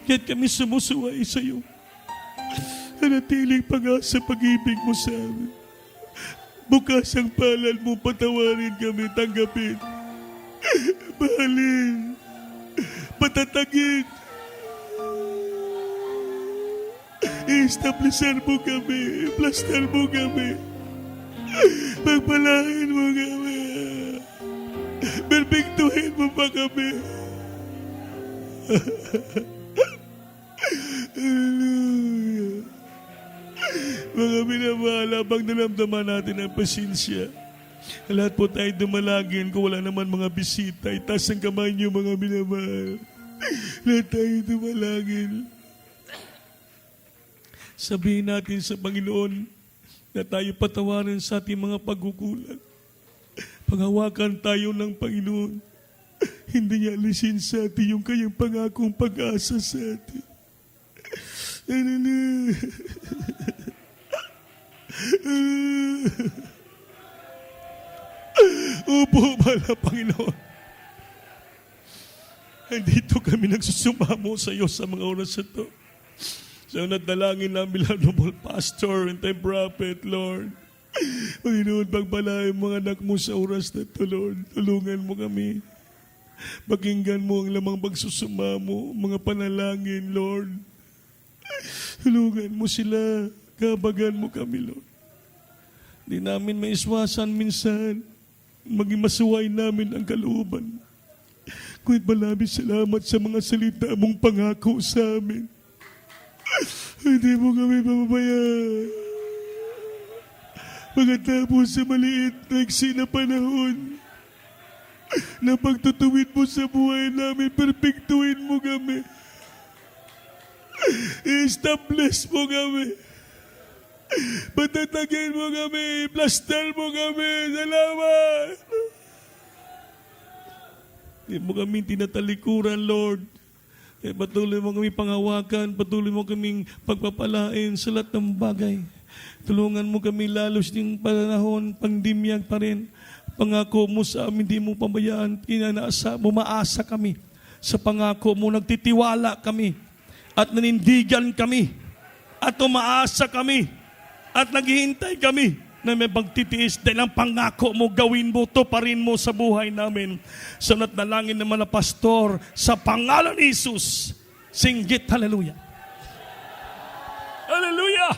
Kaya't kami sumusuway sa iyo. Nanatiling pag-asa pag-ibig mo sa amin. Bukas ang palad mo, patawarin kami, tanggapin. Mahalin. Patatagin. I-establisher mo kami. I-plaster mo kami. Pagpalain mo kami. Perfectuhin mo pa kami. Hallelujah. Mga minamahal, habang naramdaman natin ang pasensya, lahat po tayo dumalangin kung wala naman mga bisita. Itaas ang kamay niyo, mga minamahal. Lahat tayo dumalangin. Sabihin natin sa Panginoon na tayo patawarin sa ating mga pagkukulang. Paghawakan tayo ng Panginoon. Hindi niya alisin sa atin yung kanyang pangakong pag-asa sa atin. Opo, mahal Panginoon. Andito kami nagsusumamo sa iyo sa mga oras ito. Sa nadalangin namin, Honorable Pastor and the Prophet, Lord. Panginoon, pagpalain mga anak mo sa oras na ito, Lord. Tulungan mo kami. Pakinggan mo ang lamang pagsusumamo, mga panalangin, Lord. Tulungan mo sila. Kabagan mo kami, Lord. Di namin maiswasan minsan. Maging masuway namin ang kalooban. Kuya't maraming salamat sa mga salita mong pangako sa amin. Hindi mo kami pababayaan. Pagkatapos sa maliit na iksi na panahon, na pagtutuwid mo sa buhay namin, perfectuin mo kami. I-establish mo kami. Patatagin mo kami. Plaster mo kami. Salamat. Hindi mo kami tinatalikuran, Lord. Kaya patuloy mo kami panghawakan, patuloy mo kaming pagpapalain sa lahat ng bagay. Tulungan mo kami lalos ng panahon, pandemya pa rin. Pangako mo sa amin, hindi mo pabayaan. Bumaasa kami sa pangako mo, nagtitiwala kami at nanindigan kami at umaasa kami at naghihintay kami na may pagtitiis dahil ang pangako mo, gawin mo, tuparin mo sa buhay namin. Sa natalangin naman na pastor, sa pangalan ni Jesus, singgit, hallelujah. Hallelujah!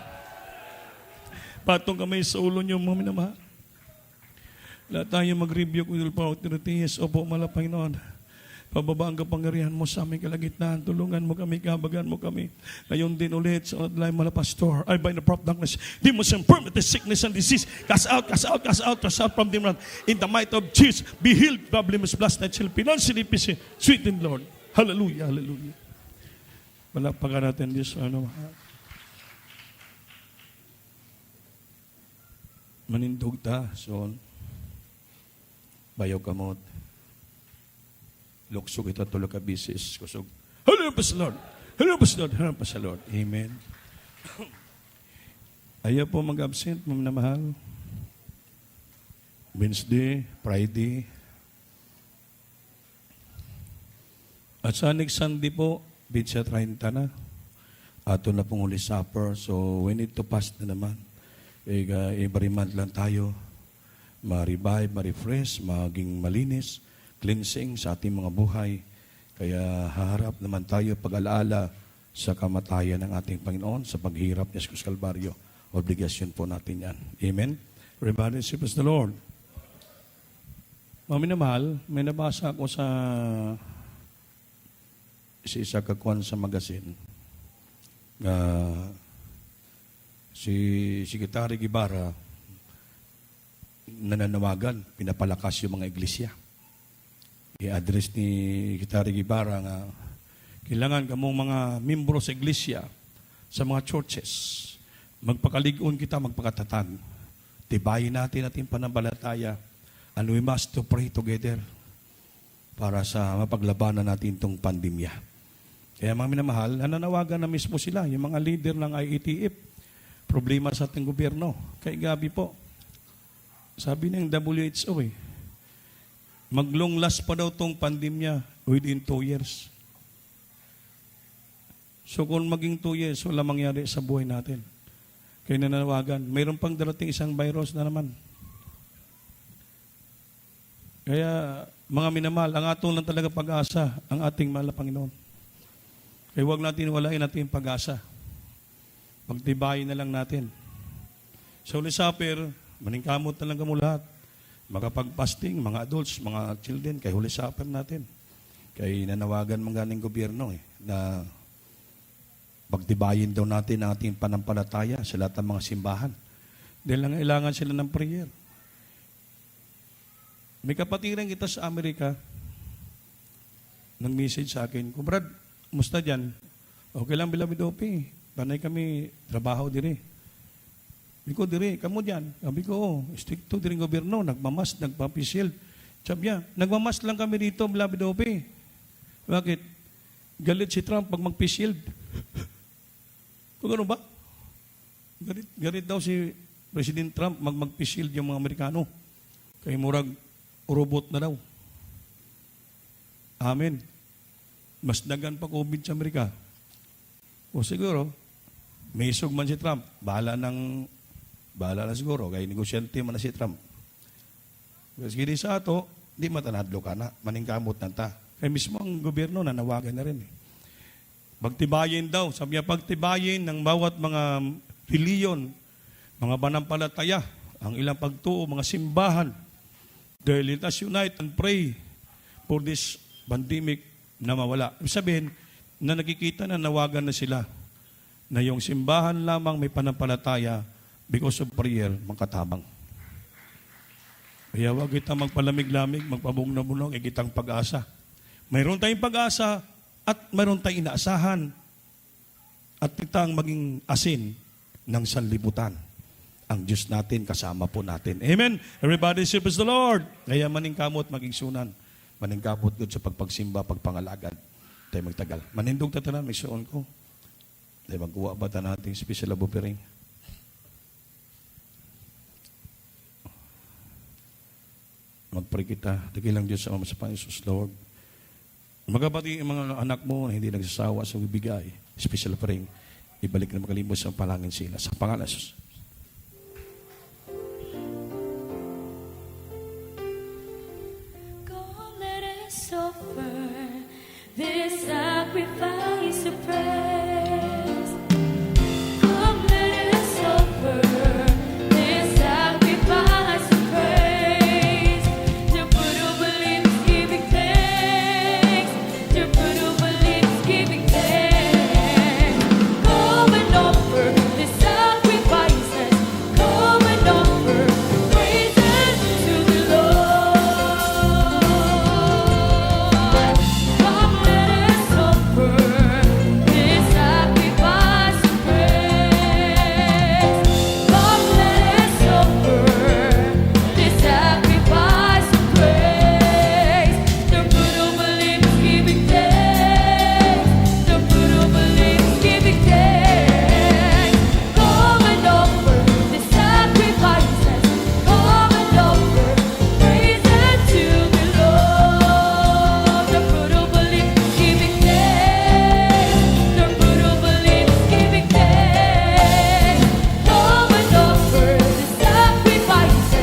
Patong kamay sa ulo niyo, mga minamahal. Lahat tayo mag-review kung pa authorities. Opo, mahal na Panginoon. Pababa ang kapangyarihan mo sa aming kalagitnaan. Tulungan mo kami, kabagan mo kami. Ngayon din ulit sa online mga pastor. I bind the prop darkness. Demons and infirmity, sickness and disease. Cast out, cast out, cast out, cast out from them. In the might of Jesus, be healed. Problems, blessed, that shall be non-sleepy, sweet in Lord. Hallelujah, hallelujah. Malakpakan natin this, manindog ta, son. Bayaw kamot. Luksog ito tulog ka bisis. Kusog. Hallelujah pa sa Lord. Hallelujah pa sa Lord. Hallelujah pa sa Lord. Amen. Ayaw po mag-absent, mga mahal. Wednesday, Friday. At sa next Sunday po, Bitsa 30 na. Ato na pong Holy Supper. So, we need to fast na naman. Every month lang tayo. Ma-revive, ma-refresh, maging malinis, cleansing sa ating mga buhay. Kaya haharap naman tayo pag-alaala sa kamatayan ng ating Panginoon, sa paghirap ni Jesus Calvario. Obligasyon po natin yan. Amen? Everybody, praise the Lord. Mga minamahal, may nabasa ako sa isa kakuan sa magazine. Si Secretary Guevara nananawagan, pinapalakas yung mga iglesia. I-address ni Secretary Guevara nga kailangan kamong mga membro sa iglesia, sa mga churches, magpakaligon kita, magpakatatag. Tibayin natin ating pananampalataya and we must to pray together. para sa mapaglabanan natin itong pandemya. Kaya mga minamahal, nananawagan na mismo sila, yung mga leader ng IETF, problema sa ating gobyerno. Kay Gabi po, sabi ng WHO mag-long last pa daw itong pandemya within 2 years. So kung maging 2 years, wala mangyari sa buhay natin. Kaya nananawagan, mayroon pang darating isang virus na naman. Kaya mga minamahal, ang atong lang talaga pag-asa, ang ating mahal na Panginoon. Kaya huwag natin walain natin yung pag-asa. Pagtibayin na lang natin. Sa Holy Supper, maningkamot na lang kamo lahat. Makapag-fasting, mga adults, mga children, kay Holy Supper natin. Kaya nanawagan mga ganing gobyerno na pagtibayin daw natin ang ating panampalataya sa lahat ng mga simbahan. Dahil lang kailangan sila ng prayer. May kapatiran kita sa Amerika, nag-message sa akin, Brad, musta dyan? Okay lang, Beloved OP. Panay kami, trabaho dire. Sabi ko, dire, kamo dyan. Sabi ko, stricto dire ng gobyerno, nagmamas, nagpapisil. Sabi niya, nagmamas lang kami dito, Beloved OP. Bakit? Galit si Trump pag mag-shield. Kung ano ba? Galit daw si President Trump mag-shield yung mga Amerikano. Kaya murag, robot na daw. Amen. Mas dagan pa COVID sa Amerika. O siguro, may isog man si Trump. Bahala na siguro. Kaya negosyante man na si Trump. Kasi gini sa ato, di matanadlo ka na. Maningkamot na ta. Kaya mismo ang gobyerno nanawagan na rin. Pagtibayin daw. Sabi niya, pagtibayin ng bawat mga reliyon, mga banampalataya, ang ilang pagtuo, mga simbahan. Dahil let us unite and pray for this pandemic na mawala. Ibig sabihin, na nakikita na nawagan na sila na yung simbahan lamang may panampalataya because of prayer, makatabang. Kaya huwag kita magpalamig-lamig, magpabong-na-bunog, kitang pag-asa. Mayroon tayong pag-asa at mayroon tayong inaasahan at kitang maging asin ng sanlibutan. Ang Diyos natin, kasama po natin. Amen? Everybody say, praise the Lord. Kaya maningkamot, maging sunan. Maningkamot good sa pagpagsimba, pagpangalagad. Tayo magtagal. Manindog tatanan, may suon ko. Tayo magkuha ba natin special abupering? Magpray kita. Dakilang Diyos sa Ama sa Panginoon Jesus, Lord. Magabati yung mga anak mo na hindi nagsasawa sa bibigay. Special offering. Ibalik na makalimos ang palangin sila. Sa pangalan Jesus. Come, let us offer this sacrifice of praise. Come, let us offer this sacrifice of praise. To put over lips giving thanks. To put over lips giving thanks. Come and offer this sacrifices. Come and offer praises to the Lord. Come, let us offer this sacrifice of praise. Come, let us offer this sacrifice of praise. To put over lips giving thanks. To put over lips giving thanks. Come and offer this sacrifices. Come and offer praises to the Lord. To put over lips giving thanks. To put over lips giving thanks. Come and offer the sacrifices.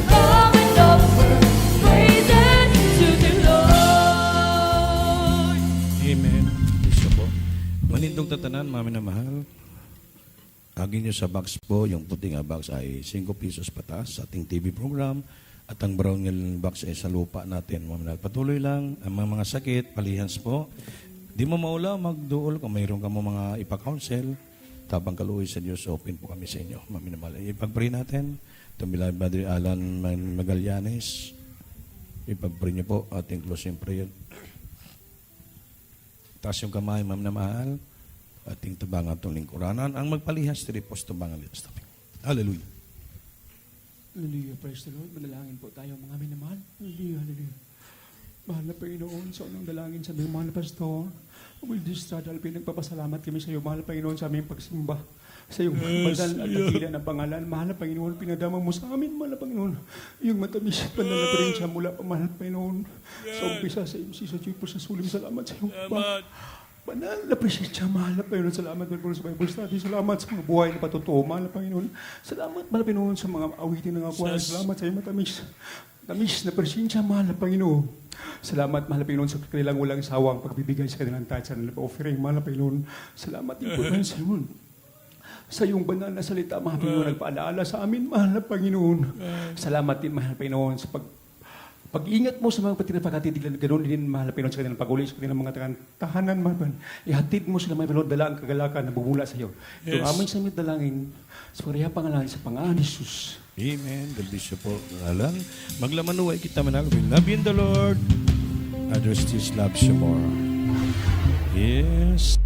Come and offer praises to the Lord. Amen. Isa po. Manindog tatanan, mami na mahal. Agin nyo sa box po, yung puting box ay 5 pesos patas sa ating TV program at ang brown yung box ay sa lupa natin. Mami na mahal. Patuloy lang ang mga sakit, palihans po. Di mo maula, magduol kung mayroon ka mo mga ipa-counsel. Tabang kaluoy sa Diyos, open po kami sa inyo. Mami na mahal. Ipag-pray natin. Tumila Padre Alan Magallanes. Ipag-pray niyo po ating closing prayer. Taas yung kamay, ma'am na mahal. Ating tabangan itong lingkuranan. Ang magpalihas, tiripos tabangan litas. Hallelujah. Hallelujah, praise the Lord. Manalangin po tayo mga minamahal. Hallelujah, hallelujah. Mahal na Panginoon, sa unang dalangin sa aming mahal na pastor. Will this stradal, pinagpapasalamat kami sa iyo, mahal na Panginoon, sa aming pagsimba. Sa iyong banal at dakila na pangalan. Mahal na Panginoon, pinadama mo sa amin, mahal na Panginoon. Iyong matamis at banal na presensya mula pa, mahal na Panginoon. Sa umpisa, sa iyong sisa, po sa sulim, salamat sa iyong banal na presensya, mahal na Panginoon. Salamat, mahal sa Bible study. Salamat sa mga buhay na patutuo, mahal na Panginoon. Salamat, mahal na Panginoon, sa mga awitin ng akuan. Salamat sa iyong matamis. Tamis na presensya, mahal na Panginoon. Salamat, mahal na Panginoon, sa kanilang walang sawang pagbibigay sa kanilang tithes, sa kanilang offering, mahal na Panginoon. Salamat din po dahil sa iyo. Sa iyong banal na salita, mahal na Panginoon, nagpaalaala sa amin, mahal na Panginoon. Salamat din, mahal na Panginoon, sa pag-ingat mo sa mga patinapakatitig na ganoon din, mahal na Panginoon, sa kanilang pag-uli, sa kanilang mga tahanan, mahal na Panginoon. Ihatid mo sila, mahal na Panginoon, dala ang kagalakan na bumula sa iyo. Ito aming sa aming dalangin, sa pagriha pangalan, sa pangalan ni Jesus. Amen. God bless you po. Ngalan, maglamanuay kita manalo. We love you in the Lord. Others still loves you more. Yes.